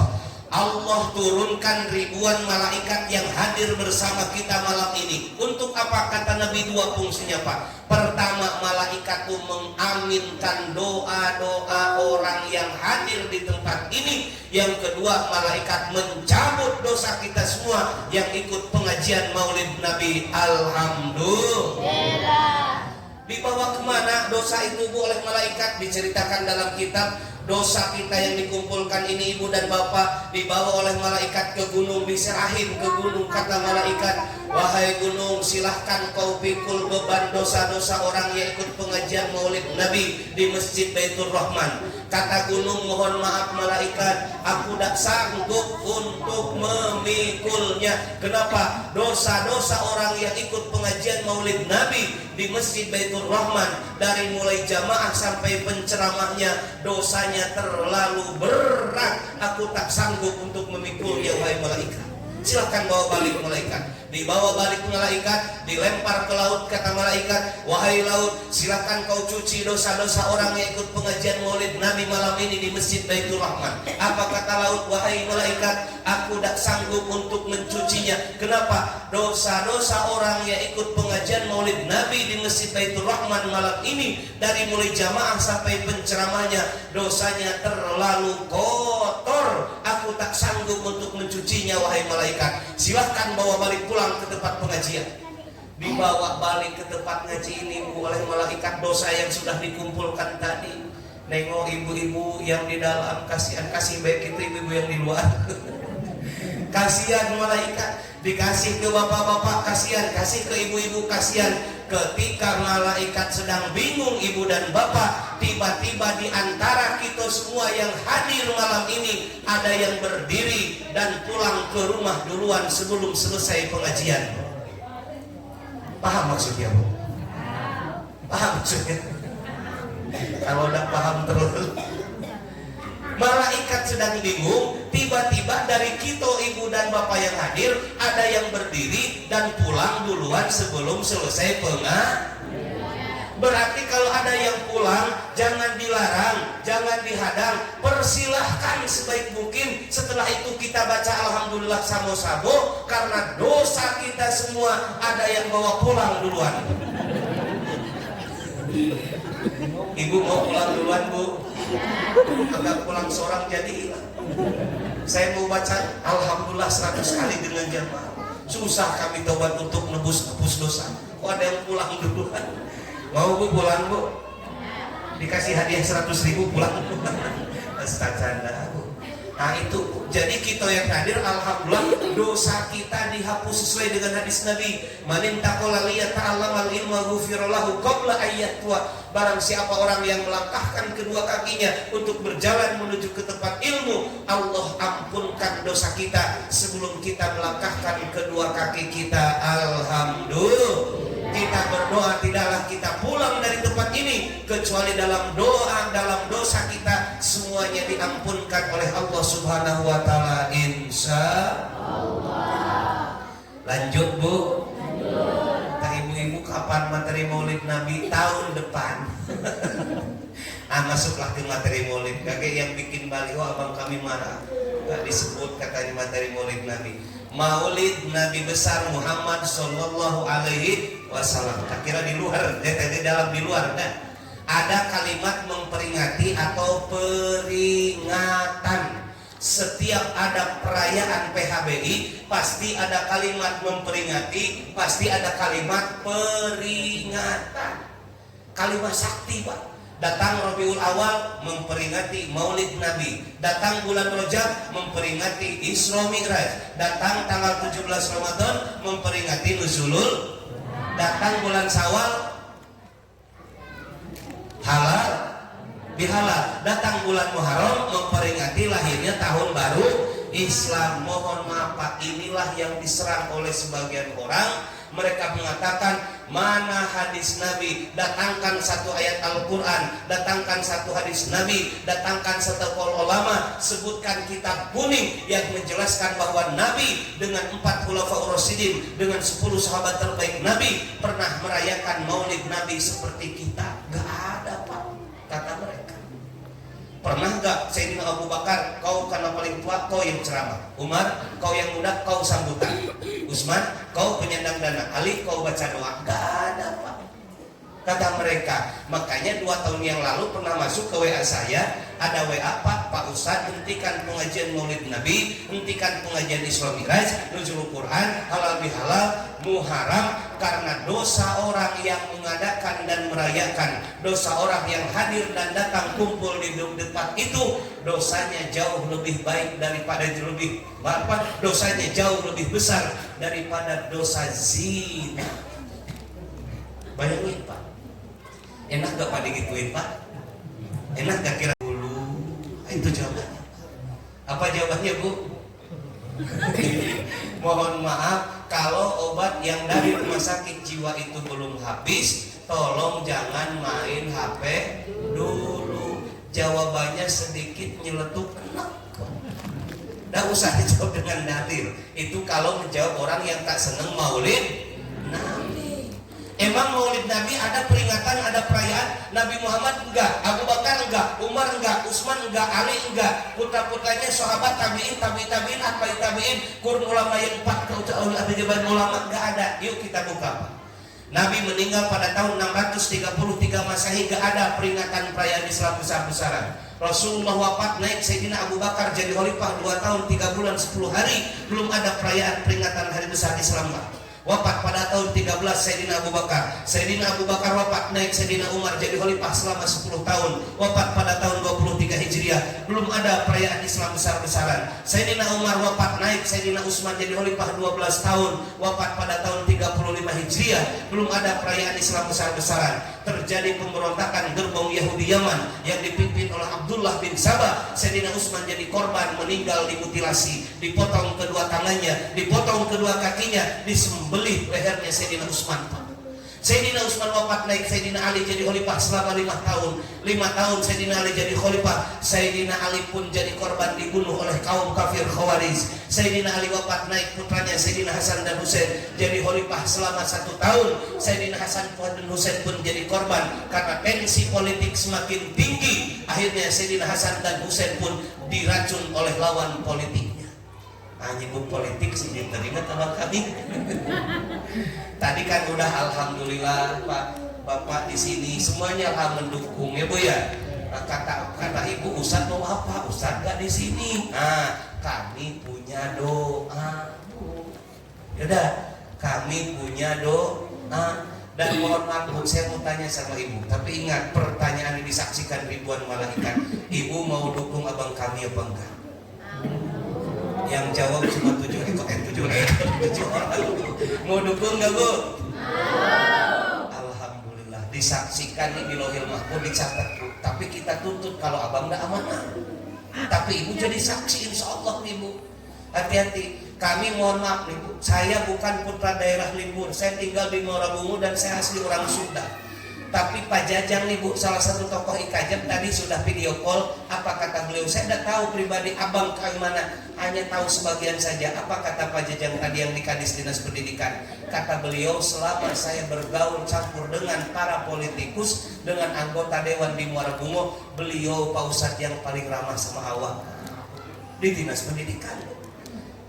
Allah turunkan ribuan malaikat yang hadir bersama kita malam ini. Untuk Apa kata Nabi? Dua fungsinya Pak. Pertama, malaikat itu mengaminkan doa-doa orang yang hadir di tempat ini. Yang kedua, malaikat mencabut dosa kita semua yang ikut pengajian Maulid Nabi. Alhamdulillah. Dibawa kemana dosa itu Bu oleh malaikat? Diceritakan dalam kitab. Dosa kita yang dikumpulkan ini ibu dan bapak dibawa oleh malaikat ke gunung, diserahin ke gunung. Kata malaikat, wahai gunung, silahkan kau pikul beban dosa-dosa orang yang ikut pengajian Maulid Nabi di Masjid Baitur Rahman. Kata gunung, mohon maaf malaikat, aku tak sanggup untuk memikulnya. Kenapa? Dosa-dosa orang yang ikut pengajian Maulid Nabi di Masjid Baitur Rahman, dari mulai jamaah sampai penceramahnya, dosanya terlalu berat. Aku tak sanggup untuk memikulnya wahai malaikat. Silakan bawa balik malaikat. Dibawa balik malaikat, dilempar ke laut. Kata malaikat, wahai laut, silakan kau cuci dosa-dosa orang yang ikut pengajian Maulid Nabi malam ini di Masjid Baitur Rahman. Apa kata laut? Wahai malaikat, aku tak sanggup untuk mencucinya. Kenapa? Dosa-dosa orang yang ikut pengajian Maulid Nabi di Masjid Baitur Rahman malam ini, dari mulai jamaah sampai penceramahnya, dosanya terlalu kotor. Aku tak sanggup untuk mencucinya wahai malaikat. Silahkan bawa balik pulang ke tempat pengajian. Dibawa balik ke tempat ngaji ini oleh malaikat, dosa yang sudah dikumpulkan tadi. Nengok ibu-ibu yang di dalam, kasihan, kasih baik itu ibu-ibu yang di luar. Kasihan malaikat. Dikasih ke bapak-bapak, kasihan. Kasih ke ibu-ibu, kasihan. Ketika malaikat sedang bingung ibu dan bapak, tiba-tiba di antara kita semua yang hadir malam ini ada yang berdiri dan pulang ke rumah duluan sebelum selesai pengajian. Paham maksudnya Bu? Paham maksudnya? Kalau tidak paham terus. Malaikat sedang bingung, tiba-tiba dari kita ibu dan bapak yang hadir ada yang berdiri dan pulang duluan sebelum selesai pengajian. Berarti kalau ada yang pulang, jangan dilarang, jangan dihadang, persilahkan sebaik mungkin. Setelah itu kita baca alhamdulillah samo-samo, karena dosa kita semua ada yang bawa pulang duluan. Ibu mau pulang duluan Bu? Agak pulang seorang jadi hilang. Saya mau baca alhamdulillah 100 kali dengan jamaah. Susah kami taubat untuk hapus dosa. Kok ada yang pulang duluan? Mau Bu pulang Bu? Dikasih hadiah 100.000 pulang. Astagfirullah Bu. Nah itu, jadi kita yang hadir alhamdulillah dosa kita dihapus sesuai dengan hadis Nabi. Man taqala liya ta'allam al-ilma ghufira lahu qabla ayyatwa. Barang siapa orang yang melangkahkan kedua kakinya untuk berjalan menuju ke tempat ilmu, Allah ampunkan dosa kita sebelum kita melangkahkan kedua kaki kita. Alhamdulillah. Kita berdoa tidaklah kita pulang dari tempat ini kecuali dalam doa, dalam dosa kita semuanya diampunkan oleh Allah Subhanahu wa taala insyaallah. Lanjut Bu. Lanjut. Ibu-ibu kapan materi Maulid Nabi? Tahun depan. Masuklah ke materi Maulid. Kakek yang bikin baliho abang kami marah. Gak disebut katanya materi Maulid Nabi. Maulid Nabi besar Muhammad Sallallahu Alaihi Wasallam. Tak kira di luar, di dalam di luar. Nah, ada kalimat memperingati atau peringatan. Setiap ada perayaan PHBI pasti ada kalimat memperingati, pasti ada kalimat peringatan. Kalimat sakti Pak. Datang Rabiul Awal memperingati Maulid Nabi. Datang bulan Rajab memperingati Isra Mi'raj. Datang tanggal 17 Ramadan memperingati Nuzulul. Datang bulan Syawal halal bihalal. Datang bulan Muharram memperingati lahirnya tahun baru Islam. Mohon maaf Pak, inilah yang diserang oleh sebagian orang. Mereka mengatakan mana hadis Nabi, datangkan satu ayat Al-Quran, datangkan satu hadis Nabi, datangkan satu qaul ulama, sebutkan kitab kuning yang menjelaskan bahwa Nabi dengan 4 khulafaur rasyidin, dengan 10 sahabat terbaik Nabi pernah merayakan Maulid Nabi seperti kita. Gak ada Pak, kata mereka. Pernah gak Sayyidina Abu Bakar, kau karena paling tua kau yang ceramah, Umar kau yang muda kau sambutan, Usman kau penyandang dana, Ali kau baca doa. Gak ada Pak, kata mereka. Makanya 2 tahun yang lalu pernah masuk ke WA saya, ada WA, Pak Ustadz hentikan pengajian Maulid Nabi, hentikan pengajian Isra Miraj, nuzul Quran, halal bihalal, muharam, karena dosa orang yang mengadakan dan merayakan, dosa orang yang hadir dan datang kumpul di depan itu, dosanya jauh lebih baik daripada dosanya jauh lebih besar daripada dosa zina. Bayangin Pak, enak gak Pak digituin Pak? Enak gak kira dulu? Itu jawabannya. Apa jawabannya Bu? Mohon maaf kalau obat yang dari rumah sakit jiwa itu belum habis, tolong jangan main HP dulu. Jawabannya sedikit nyeletuk enak. Nggak usah dijawab dengan dalil. Itu kalau menjawab orang yang tak seneng Maulid Nabi. Emang Maulid Nabi ada peringatan, ada perayaan? Nabi Muhammad enggak, Abu Bakar enggak, Umar enggak, Utsman enggak, Ali enggak, putra-putranya sahabat, tabi'in, tabi'in, atba'i tabi'in, kurun ulama yang 4 jaban ulama enggak ada. Yuk kita buka Pak. Nabi meninggal pada tahun 633 Masehi, enggak ada peringatan perayaan Islam besar-besaran. Rasulullah wafat, naik Sayyidina Abu Bakar jadi khalifah 2 tahun 3 bulan 10 hari, belum ada perayaan peringatan hari besar Islam Pak. Wafat pada tahun 13 Sayyidina Abu Bakar. Sayyidina Abu Bakar wafat, naik Sayyidina Umar jadi khalifah selama 10 tahun. Wafat pada tahun 23 Hijriah. Belum ada perayaan Islam besar-besaran. Sayyidina Umar wafat, naik Sayyidina Utsman jadi khalifah 12 tahun. Wafat pada tahun 35 Hijriah. Belum ada perayaan Islam besar-besaran. Terjadi pemberontakan gerbong Yahudi Yaman yang dipimpin oleh Abdullah bin Sabah. Sayyidina Utsman jadi korban, meninggal dimutilasi, dipotong kedua tangannya, dipotong kedua kakinya, disembelih lehernya Sayyidina Utsman. Sayyidina Utsman wafat, naik Sayyidina Ali jadi khalifah selama 5 tahun. 5 tahun Sayyidina Ali jadi khalifah. Sayyidina Ali pun jadi korban, dibunuh oleh kaum kafir Khawarij. Sayyidina Ali wafat, naik putranya Sayyidina Hasan dan Husain jadi khalifah selama 1 tahun. Sayyidina Hasan dan Husain pun jadi korban karena tensi politik semakin tinggi. Akhirnya Sayyidina Hasan dan Husain pun diracun oleh lawan politiknya. Nyebut politik sih teringat sama kami. Tadi kan udah alhamdulillah Pak Bapak di sini semuanya mendukung ya Bu ya. Kata Ibu, Ustadz mau apa? Ustadz gak di sini. Nah, kami punya doa Bu. Yaudah, kami punya doa. Dan mohon maaf Bu, saya mau tanya sama Ibu. Tapi ingat, pertanyaan ini disaksikan ribuan malaikat. Ibu mau dukung abang kami apa enggak? Yang jawab cuma 7 orang. Mau dukung nggak Bu? Alhamdulillah, disaksikan di Lauhil Mahfuz, dicatat Bu. Tapi kita tuntut kalau abang nggak amanah. Tapi Ibu jadi saksi insya Allah nih Bu. Hati-hati. Kami mohon maaf nih Bu, saya bukan putra daerah Limbur. Saya tinggal di Muara Bungu dan saya asli orang Sunda. Tapi Pak Jajang nih Bu, salah satu tokoh IKJ tadi sudah video call. Apa kata beliau? Saya tidak tahu pribadi abang kayak mana, hanya tahu sebagian saja. Apa kata Pak Jajang tadi yang di Kadis Dinas Pendidikan? Kata beliau, selama saya bergaul campur dengan para politikus, dengan anggota dewan di Muara Bungo, beliau Pak Ustadz yang paling ramah sama awak di Dinas Pendidikan.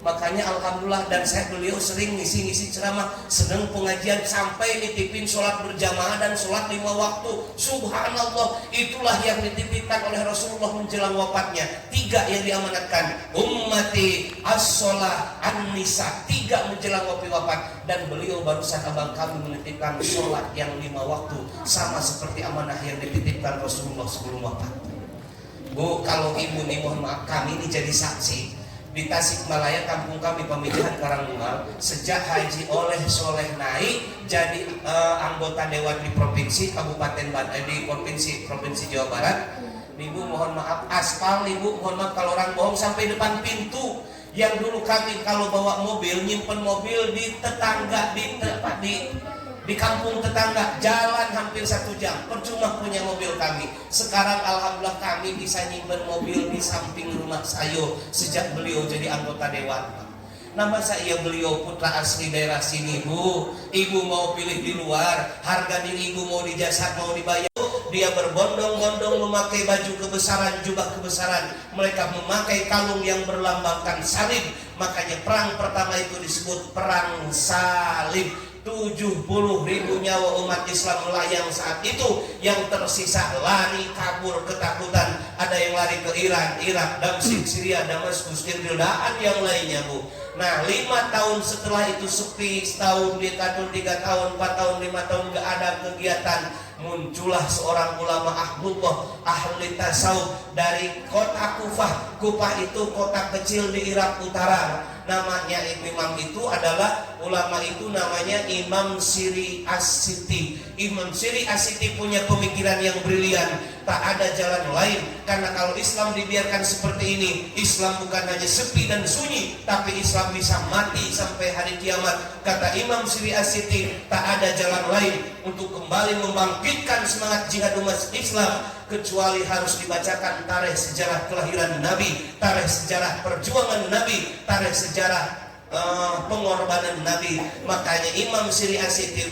Makanya alhamdulillah, dan beliau sering ngisi-ngisi ceramah, seneng pengajian sampai nitipin sholat berjamaah dan sholat 5 waktu. Subhanallah, itulah yang dititipkan oleh Rasulullah menjelang wafatnya. 3 yang diamanatkan, ummati as-sholah an-nisa, 3 menjelang wafat. Dan beliau barusan abang kami menitipkan sholat yang 5 waktu, sama seperti amanah yang dititipkan Rasulullah sebelum wafat. Bu, kalau Ibu nih mohon maaf, kami ini jadi saksi. Di Tasikmalaya, kampung kami Pamijahan Karangmungal, sejak Haji Oleh Soleh naik jadi anggota dewan di provinsi Kabupaten di provinsi Jawa Barat. Ibu mohon maaf, aspal Ibu mohon maaf kalau orang bohong sampai depan pintu. Yang dulu kami kalau bawa mobil, nyimpen mobil di tetangga di kampung tetangga, jalan hampir 1 jam, percuma punya mobil kami. Sekarang alhamdulillah kami bisa nyimpen mobil di samping rumah saya sejak beliau jadi anggota dewan. Nama saya beliau putra asli daerah sini Bu. Ibu mau pilih di luar, harga diri Ibu mau dijasar mau dibayar, dia berbondong-bondong memakai baju kebesaran, jubah kebesaran. Mereka memakai kalung yang berlambangkan salib. Makanya perang pertama itu disebut perang salib. 70.000 nyawa umat Islam melayang saat itu. Yang tersisa lari kabur ketakutan. Ada yang lari ke Iran, Irak, Damsyik, Syria, Damaskus, Irbil, dan yang lainnya, Bu. Nah, 5 tahun setelah itu sepi, setahun, 2 tahun, 3 tahun, 4 tahun, 5 tahun gak ada kegiatan. Muncullah seorang ulama ahlullah, ahli tasawuf dari kota Kufah. Kufah itu kota kecil di Irak Utara. Namanya imam itu adalah ulama itu namanya Imam Siri As-Siti. Imam Siri As-Siti punya pemikiran yang brilian. Tak ada jalan lain, karena kalau Islam dibiarkan seperti ini, Islam bukan hanya sepi dan sunyi, tapi Islam bisa mati sampai hari kiamat. Kata Imam Siri As-Siti, tak ada jalan lain untuk kembali membangkitkan semangat jihad umat Islam kecuali harus dibacakan tarikh sejarah kelahiran Nabi, tarikh sejarah perjuangan Nabi, tarikh sejarah pengorbanan Nabi. Makanya Imam Siri As-Siti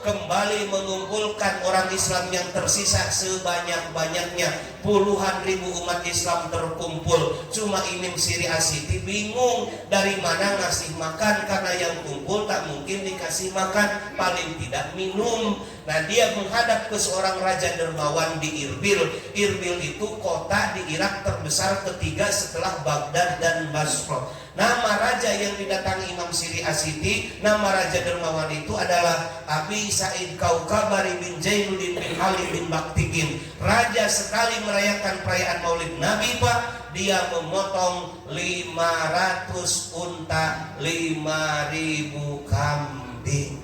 kembali mengumpulkan orang Islam yang tersisa sebanyak-banyaknya. Puluhan ribu umat Islam terkumpul. Cuma Imam Siri As-Siti bingung dari mana ngasih makan, karena yang kumpul tak mungkin dikasih makan, paling tidak minum. Nah, dia menghadap ke seorang raja dermawan di Irbil. Irbil itu kota di Irak terbesar ketiga setelah Baghdad dan Basra. Nama raja yang didatangi Imam Siri As-Siti, nama raja dermawan itu adalah Abi Said Kaukabari bin Jainuddin bin Ali bin Baktikin. Raja sekali merayakan perayaan Maulid Nabi, Pak. Dia memotong 500 unta, 5.000 kambing.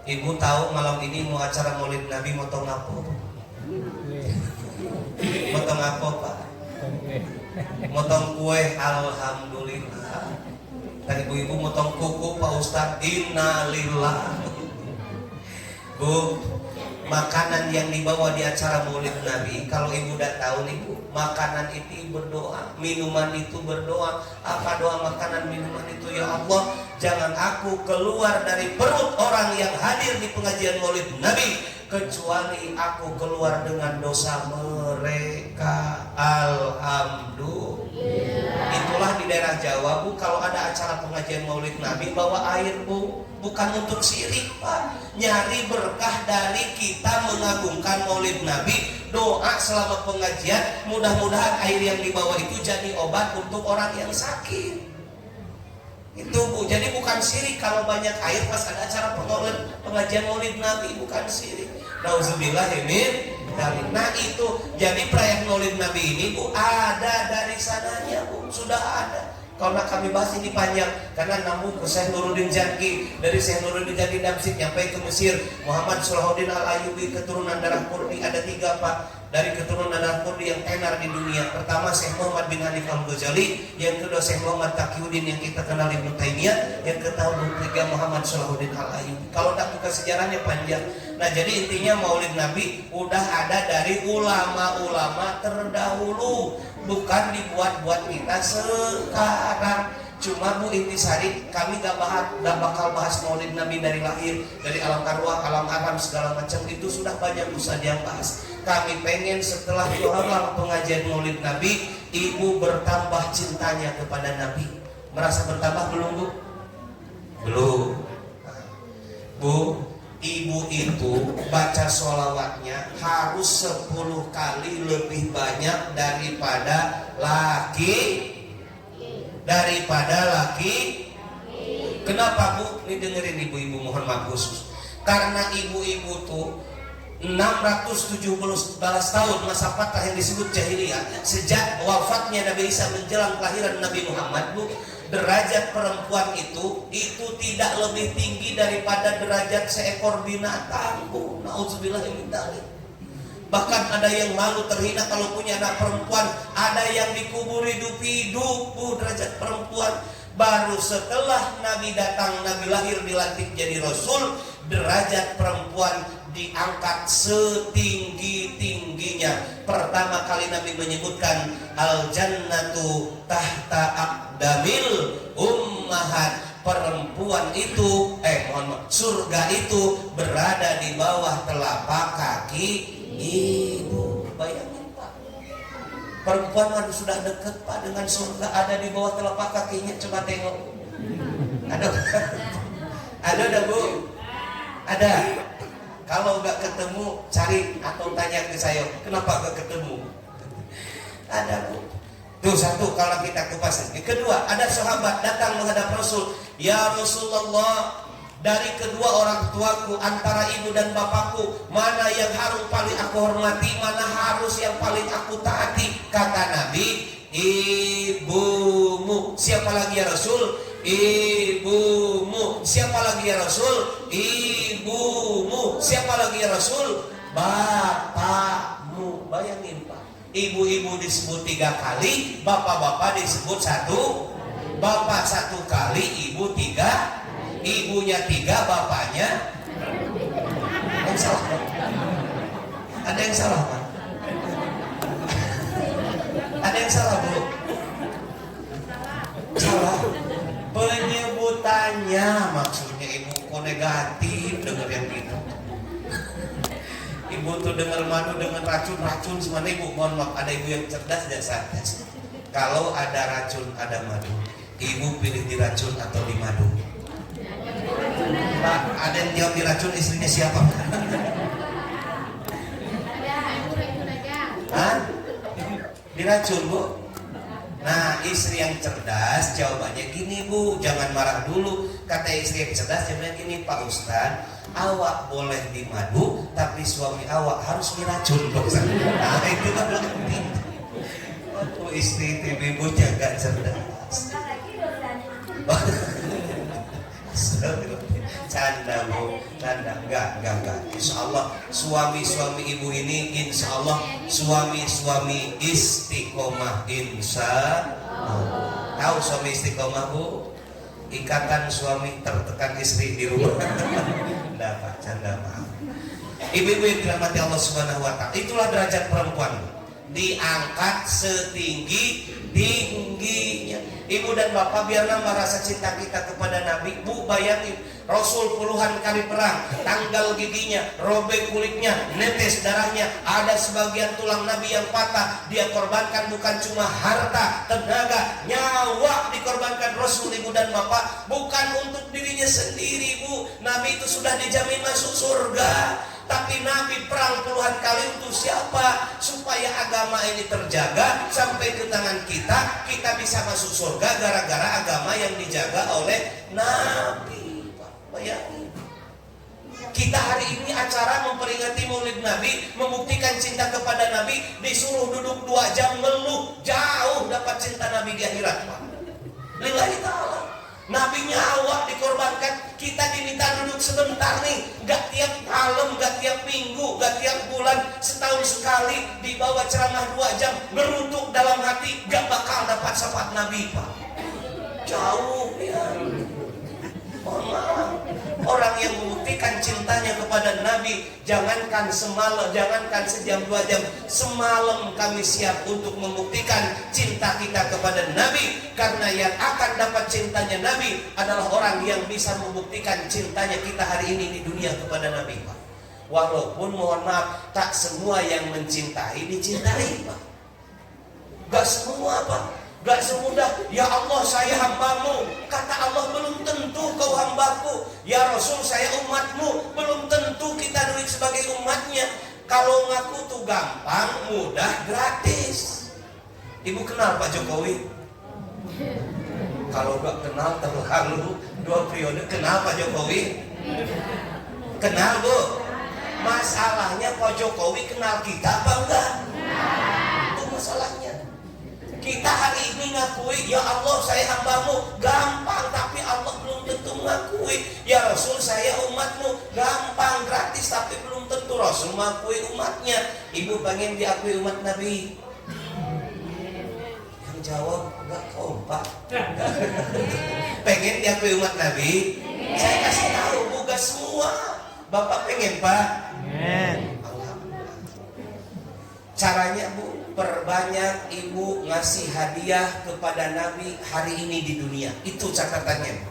Ibu tahu malam ini mau acara Maulid Nabi motong apa? Motong apa, Pak? Motong kue, alhamdulillah. Dan ibu-ibu motong kuku, Pak Ustadz, innalillah. Bu, makanan yang dibawa di acara Maulid Nabi, kalau ibu udah tahu nih, Bu, makanan itu berdoa, minuman itu berdoa. Apa doa, makanan, minuman itu? Ya Allah, jangan aku keluar dari perut orang yang hadir di pengajian Maulid Nabi kecuali aku keluar dengan dosa mereka. Alhamdulillah. Itulah di daerah Jawa, Bu, kalau ada acara pengajian Maulid Nabi bawa air, Bu. Bukan untuk sirik, Pak. Nyari berkah dari kita mengagungkan Maulid Nabi. Doa selama pengajian, mudah-mudahan air yang dibawa itu jadi obat untuk orang yang sakit. Itu, Bu. Jadi bukan sirik kalau banyak air pas ada acara pengajian Maulid Nabi, bukan sirik. Nauzubillah min dzalik. Nah, itu jadi perayaan Maulid Nabi ini, Bu, ada dari sananya, Bu. Sudah ada. Kalau kami bahas ini panjang, karena namun ke Syekh Nuruddin Janki, dari Syekh Nuruddin Janki Damsyik sampai ke Mesir. Muhammad Salahuddin Al-Ayyubi, keturunan darah Kurdi, ada 3, Pak. Dari keturunan darah Kurdi yang tenar di dunia. Pertama Syekh Muhammad bin Hanif Al-Ghazali, yang kedua Syekh Muhammad Taqiyuddin yang kita kenal Ibnu Taimiyah, yang ketiga Muhammad Salahuddin Al-Ayyubi. Kalau tak buka sejarahnya panjang. Nah, jadi intinya Maulid Nabi udah ada dari ulama-ulama terdahulu, bukan dibuat-buat kita sekarang. Cuma, Bu, intisari kami gak bakal bahas Maulid Nabi dari lahir, dari alam arwah, alam aram, segala macam. Itu sudah banyak Ustaz yang bahas. Kami pengen setelah 2 malam pengajian Maulid Nabi, ibu bertambah cintanya kepada Nabi. Merasa bertambah belum, Bu? Belum. Bu, ibu itu baca sholawatnya harus 10 kali lebih banyak daripada laki. Kenapa, Bu? Ini dengerin ibu-ibu, mohon maaf khusus. Karena ibu-ibu tuh 617 tahun masa patah yang disebut jahiliyah, sejak wafatnya Nabi Isa menjelang kelahiran Nabi Muhammad, Bu, derajat perempuan itu tidak lebih tinggi daripada derajat seekor binatang, Bu. Nauzubillah min dzalik. Bahkan ada yang malu terhina kalau punya anak perempuan, ada yang dikubur hidup-hidup, Bu, derajat perempuan. Baru setelah Nabi datang, Nabi lahir, dilantik jadi Rasul, derajat perempuan diangkat setinggi-tingginya. Pertama kali Nabi menyebutkan al-jannatu tahta aqdamil ummahat. perempuan itu surga itu berada di bawah telapak kaki ibu. Bayangin Pak, perempuan sudah dekat Pak dengan surga, ada di bawah telapak kakinya. Coba tengok, ada ada Bu, ada. Kalau nggak ketemu cari atau tanya ke saya, kenapa nggak ketemu? Ada Bu. Tuh satu kalau kita kupas. Kedua, ada sahabat datang menghadap Rasul. Ya Rasulullah, dari kedua orang tuaku antara ibu dan bapakku, mana yang harus paling aku hormati, mana harus yang paling aku taati? Kata Nabi, ibumu. Siapa lagi ya Rasul? Ibumu. Siapa lagi ya Rasul? Ibumu. Siapa lagi ya Rasul? Bapakmu. Bayangin Pak, ibu-ibu disebut 3 kali, bapak-bapak disebut 1. Bapak 1 kali, ibu 3. Ibunya 3, bapaknya. Yang salah Pak? Ada yang salah Pak? Ada yang salah Bu? Salah. Penyebutannya maksudnya ibu kok negatif, denger yang gitu. Ibu tuh dengar madu dengan racun semua. Ibu mohon maaf, ada ibu yang cerdas dan cerdas. Kalau ada racun ada madu, ibu pilih diracun atau di madu? Pak, ada yang jawab diracun, istrinya siapa? Hah? Diracun Bu? Nah, istri yang cerdas jawabannya gini Bu, jangan marah dulu. Kata istri yang cerdas jawabannya gini, Pak Ustadz, awak boleh dimadu, tapi suami awak harus diracun Pak Ustadz. Nah itu kan penting. Waktu istri ibu jaga cerdas. Canda Bu, canda. Enggak. Insya Allah suami-suami ibu ini, insya Allah suami-suami istiqomah. Insya Allah. Tahu suami istiqomah Bu? Ikatan suami tertekan istri di rumah. Enggak Pak, canda maaf. Ibu-ibu yang dirahmati Allah Subhanahu wa Ta'ala, itulah derajat perempuan, diangkat setinggi-tingginya. Ibu dan bapak, biar nambah rasa cinta kita kepada Nabi. Bu, bayangin Rasul puluhan kali perang, tanggal giginya, robek kulitnya, netes darahnya, ada sebagian tulang Nabi yang patah. Dia korbankan bukan cuma harta, tenaga, nyawa dikorbankan Rasul. Ibu dan bapak, bukan untuk dirinya sendiri Bu. Nabi itu sudah dijamin masuk surga, tapi Nabi perang puluhan kali untuk siapa? Supaya agama ini terjaga sampai ke tangan kita, kita bisa masuk surga gara-gara agama yang dijaga oleh Nabi. Bayangin, kita hari ini acara memperingati Maulid Nabi, membuktikan cinta kepada Nabi, disuruh duduk 2 jam ngeluh, jauh dapat cinta Nabi di akhirat Pak. Lillahi ta'ala. Nabi nyawa dikorbankan, kita diminta duduk sebentar nih, gak tiap malam, gak tiap minggu, gak tiap bulan, setahun sekali dibawa ceramah 2 jam, ngerutuk dalam hati, gak bakal dapat syafaat Nabi Pak. Jauh ya. Orang yang membuktikan cintanya kepada Nabi, jangankan semalam, jangankan sejam 2 jam, semalam kami siap untuk membuktikan cinta kita kepada Nabi. Karena yang akan dapat cintanya Nabi adalah orang yang bisa membuktikan cintanya kita hari ini di dunia kepada Nabi Pak. Walaupun mohon maaf, tak semua yang mencintai dicintai Pak. Gak semua Pak. Gak semudah, ya Allah saya hambamu. Kata Allah, belum tentu kau hambaku. Ya Rasul saya umatmu, belum tentu kita duit sebagai umatnya. Kalau ngaku tuh gampang, mudah, gratis. Ibu kenal Pak Jokowi? Kalau gak kenal terlalu 2 periode. Kenal Pak Jokowi? Kenal Bu? Masalahnya Pak Jokowi kenal kita apa enggak? Itu masalahnya. Kita hari ini ngakui, ya Allah saya hambamu, gampang, tapi Allah belum tentu mengakui. Ya Rasul saya umatmu, gampang, gratis, tapi belum tentu Rasul mengakui umatnya. Ibu pengen diakui umat Nabi? Yang jawab enggak kompak. Pengen diakui umat Nabi? Saya kasih tahu, bukan semua. Bapak pengen Pak? Alhamdulillah. Caranya Bu, perbanyak ibu ngasih hadiah kepada Nabi hari ini di dunia. Itu catatannya.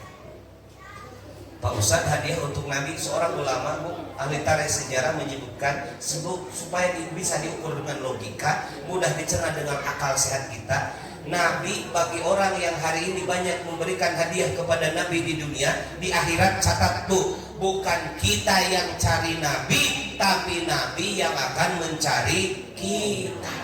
Pak Ustadz, hadiah untuk Nabi. Seorang ulama, Bu, ahli tarikh sejarah menyebutkan supaya bisa diukur dengan logika, mudah dicerna dengan akal sehat kita. Nabi bagi orang yang hari ini banyak memberikan hadiah kepada Nabi di dunia, di akhirat catat tuh, bukan kita yang cari Nabi, tapi Nabi yang akan mencari kita.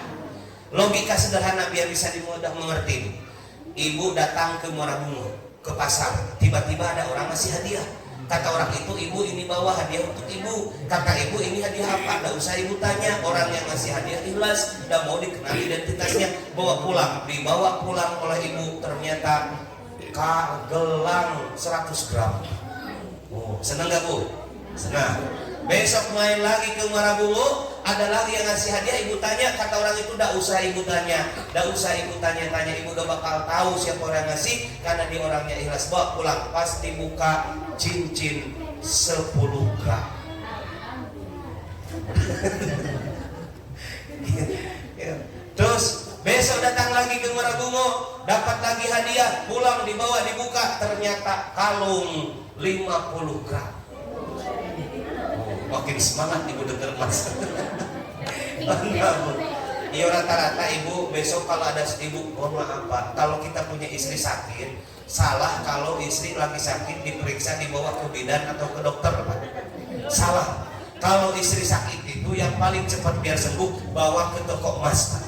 Logika sederhana biar bisa dimudah mengerti. Ibu datang ke Muara Bungo, ke pasar, tiba-tiba ada orang ngasih hadiah. Kata orang itu, ibu ini bawa hadiah untuk ibu. Kata ibu, ini hadiah apa? Tidak usah ibu tanya. Orang yang ngasih hadiah ikhlas, tidak mau dikenali identitasnya. Bawa pulang, dibawa pulang oleh ibu. Ternyata gelang 100 gram. Oh, senang gak Bu? Senang. Besok main lagi ke Muara Bungo, ada lagi yang ngasih hadiah, ibu tanya. Kata orang itu, tidak usah ibu tanya, tidak usah ibu tanya-tanya, ibu udah bakal tahu siapa orang yang ngasih, karena dia orangnya ikhlas. Bawa pulang, pas dibuka cincin 10 gram. Terus besok datang lagi ke Muara Bungo, dapat lagi hadiah, pulang dibawa dibuka, ternyata kalung 50 gram. Makin semangat ibu denger mas. Iya, rata-rata ibu besok kalau ada ibu, mohon maaf Pak, kalau kita punya istri sakit, salah kalau istri lagi sakit diperiksa dibawa ke bidan atau ke dokter Pak. Salah. Kalau istri sakit itu yang paling cepat biar sembuh, bawa ke toko emas Pak.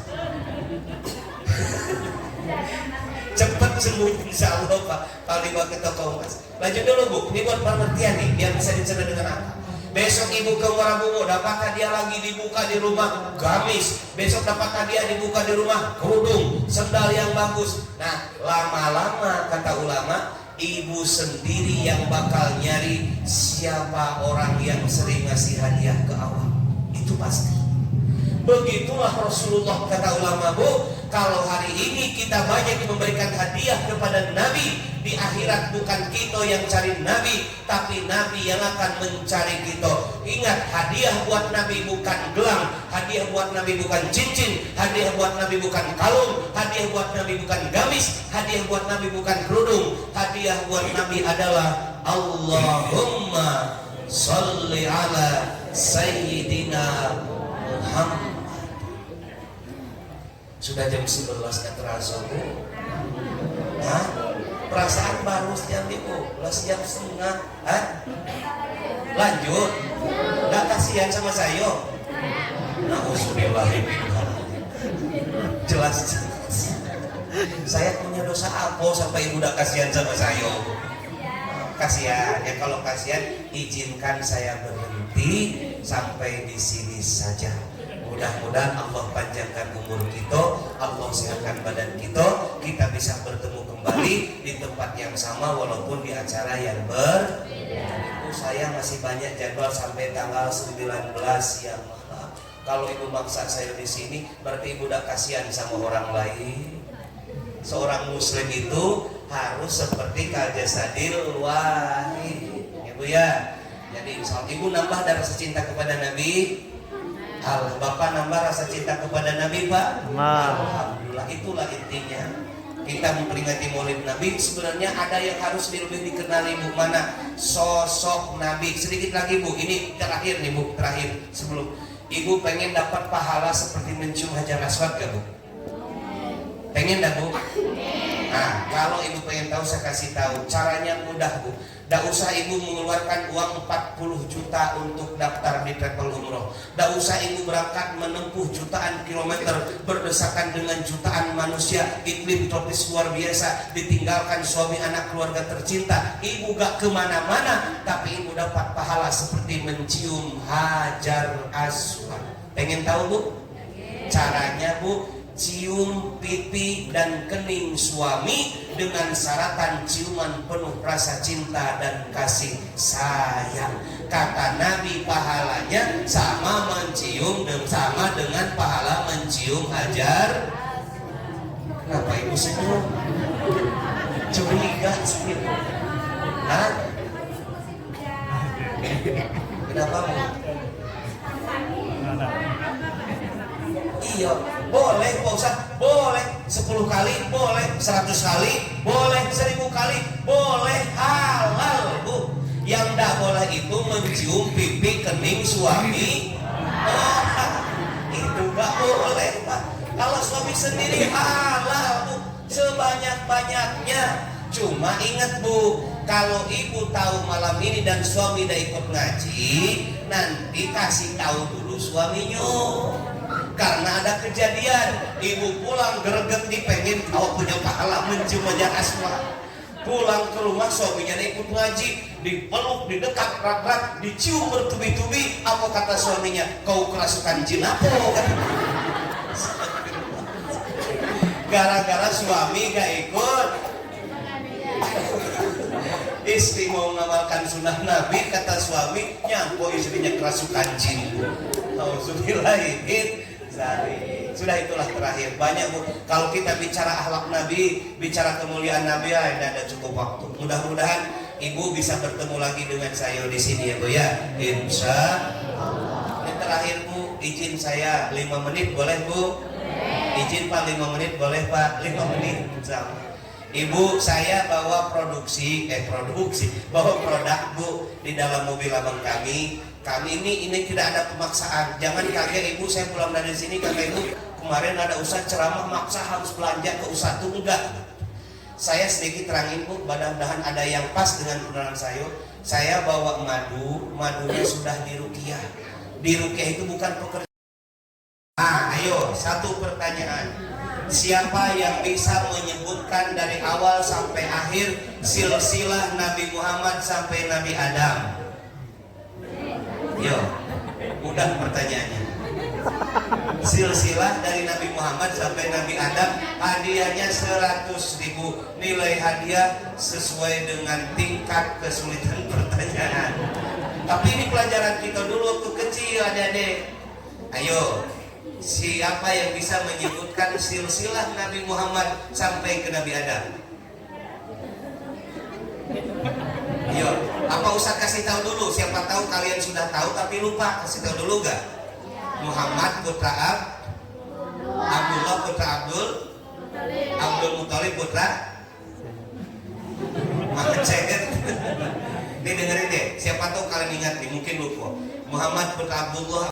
Cepat sembuh insya Allah Pak kalau dibawa ke toko emas. Lanjut dulu Bu, ini buat pengertian nih biar bisa dicerna dengan apa. Besok ibu ke Muara Bungo, dapat hadiah lagi dibuka di rumah, gamis. Besok dapat hadiah dibuka di rumah, kerudung, sendal yang bagus. Nah, lama-lama kata ulama, ibu sendiri yang bakal nyari siapa orang yang sering ngasih hadiah ke awak. Itu pasti. Begitulah Rasulullah kata ulama Bu, kalau hari ini kita banyak memberikan hadiah kepada Nabi, di akhirat bukan kita yang cari Nabi, tapi Nabi yang akan mencari kita. Ingat, hadiah buat Nabi bukan gelang, hadiah buat Nabi bukan cincin, hadiah buat Nabi bukan kalung, hadiah buat Nabi bukan gamis, hadiah buat Nabi bukan kerudung. Hadiah buat Nabi adalah Allahumma sholli ala Sayyidina Muhammad. Sudah jam 11 gak terasa Bu? Hah? Perasaan baru jam Bu? Jam setengah. Hah? Lanjut? Gak kasihan sama saya? Jelas. Saya punya dosa apa sampai ibu udah kasihan sama saya? Kasihan. Ya kalau kasihan, izinkan saya berhenti sampai di sini saja. Mudah-mudahan Allah panjangkan umur kita, Allah sehatkan badan kita, kita bisa bertemu kembali di tempat yang sama walaupun di acara yang berbeda. Ibu saya masih banyak jadwal sampai tanggal 19 ya. Kalau ibu maksa saya di sini, berarti ibu udah kasihan sama orang lain. Seorang muslim itu harus seperti Jasadil Wahid, ibu ya. Jadi ibu nambah rasa cinta kepada Nabi. Bapak nambah rasa cinta kepada Nabi Pak. Alhamdulillah, itulah intinya. Kita memperingati Maulid Nabi, sebenarnya ada yang harus lebih dikenali Bu, mana sosok Nabi. Sedikit lagi Bu, ini terakhir nih Bu, terakhir sebelum ibu pengen dapat pahala seperti mencium Hajar Aswad gak Bu? Pengen dah Bu? Nah, kalau ibu pengen tahu saya kasih tahu. Caranya mudah Bu. Tidak usah ibu mengeluarkan uang 40 juta untuk daftar di travel umroh. Tidak usah ibu berangkat menempuh jutaan kilometer berdesakan dengan jutaan manusia, iklim tropis luar biasa, ditinggalkan suami anak keluarga tercinta. Ibu gak kemana-mana, tapi ibu dapat pahala seperti mencium Hajar Aswad. Pengen tahu Bu? Caranya Bu, cium pipi dan kening suami dengan syaratan ciuman penuh rasa cinta dan kasih sayang. Kata Nabi, pahalanya sama mencium dan sama dengan pahala mencium Hajar. Kenapa ibu senyum? Curiga sih. Hah? Kenapa Bu? Iya, boleh Pak Ustadz, boleh 10 kali, boleh 100 kali, boleh 1000 kali, boleh, halal Bu. Yang tidak boleh itu mencium pipi kening suami. Oh, itu nggak boleh Pak. Kalau suami sendiri halal Bu, sebanyak-banyaknya. Cuma ingat Bu, kalau ibu tahu malam ini dan suami udah ikut ngaji, nanti kasih tahu dulu suaminya. Karena ada kejadian, ibu pulang greget pengen tahu punya pahala mencium wajah Asma. Pulang ke rumah suaminya ikut ngaji, dipeluk, didekat, rat-rat, dicium bertubi-tubi. Apa kata suaminya? Kau kerasukan jin apa? Gara-gara suami gak ikut. Istri mau mengamalkan sunnah Nabi, kata suami nyangko istrinya kerasukan jin. Auzubillahi. Sudah itulah terakhir. Banyak Bu, kalau kita bicara akhlak Nabi, bicara kemuliaan Nabi, ya ada cukup waktu. Mudah-mudahan Ibu bisa bertemu lagi dengan saya di sini ya Bu ya. Insya Allah. Yang terakhir Bu, izin saya 5 menit boleh Bu? Izin Pak 5 menit boleh Pak? 5 menit. Ibu, saya bawa bawa produk Bu di dalam mobil abang kami. Kami ini tidak ada pemaksaan. Jangan kaget Ibu, saya pulang dari sini kata Ibu, kemarin ada ustadz ceramah maksa harus belanja ke ustadz itu enggak. Saya sedikit terangin Bu, mudah-mudahan ada yang pas dengan penerangan saya. Saya bawa madunya sudah diruqyah. Diruqyah itu bukan pekerjaan. Ayo, satu pertanyaan. Siapa yang bisa menyebutkan dari awal sampai akhir silsilah Nabi Muhammad sampai Nabi Adam? Yo, udah pertanyaannya. Silsilah dari Nabi Muhammad sampai Nabi Adam, hadiahnya 100.000. Nilai hadiah sesuai dengan tingkat kesulitan pertanyaan. Tapi ini pelajaran kita dulu waktu kecil adik-adik. Ayo, siapa yang bisa menyebutkan silsilah Nabi Muhammad sampai ke Nabi Adam? Ayo, apa Ustaz kasih tahu dulu? Siapa tahu kalian sudah tahu tapi lupa. Kasih tahu dulu gak? Muhammad putra Abdullah putra Abdul Muthalib putra Muhammad Syed. Ini dengerin deh. Siapa tahu kalian ingat nih, mungkin lupa. Muhammad putra Abdullah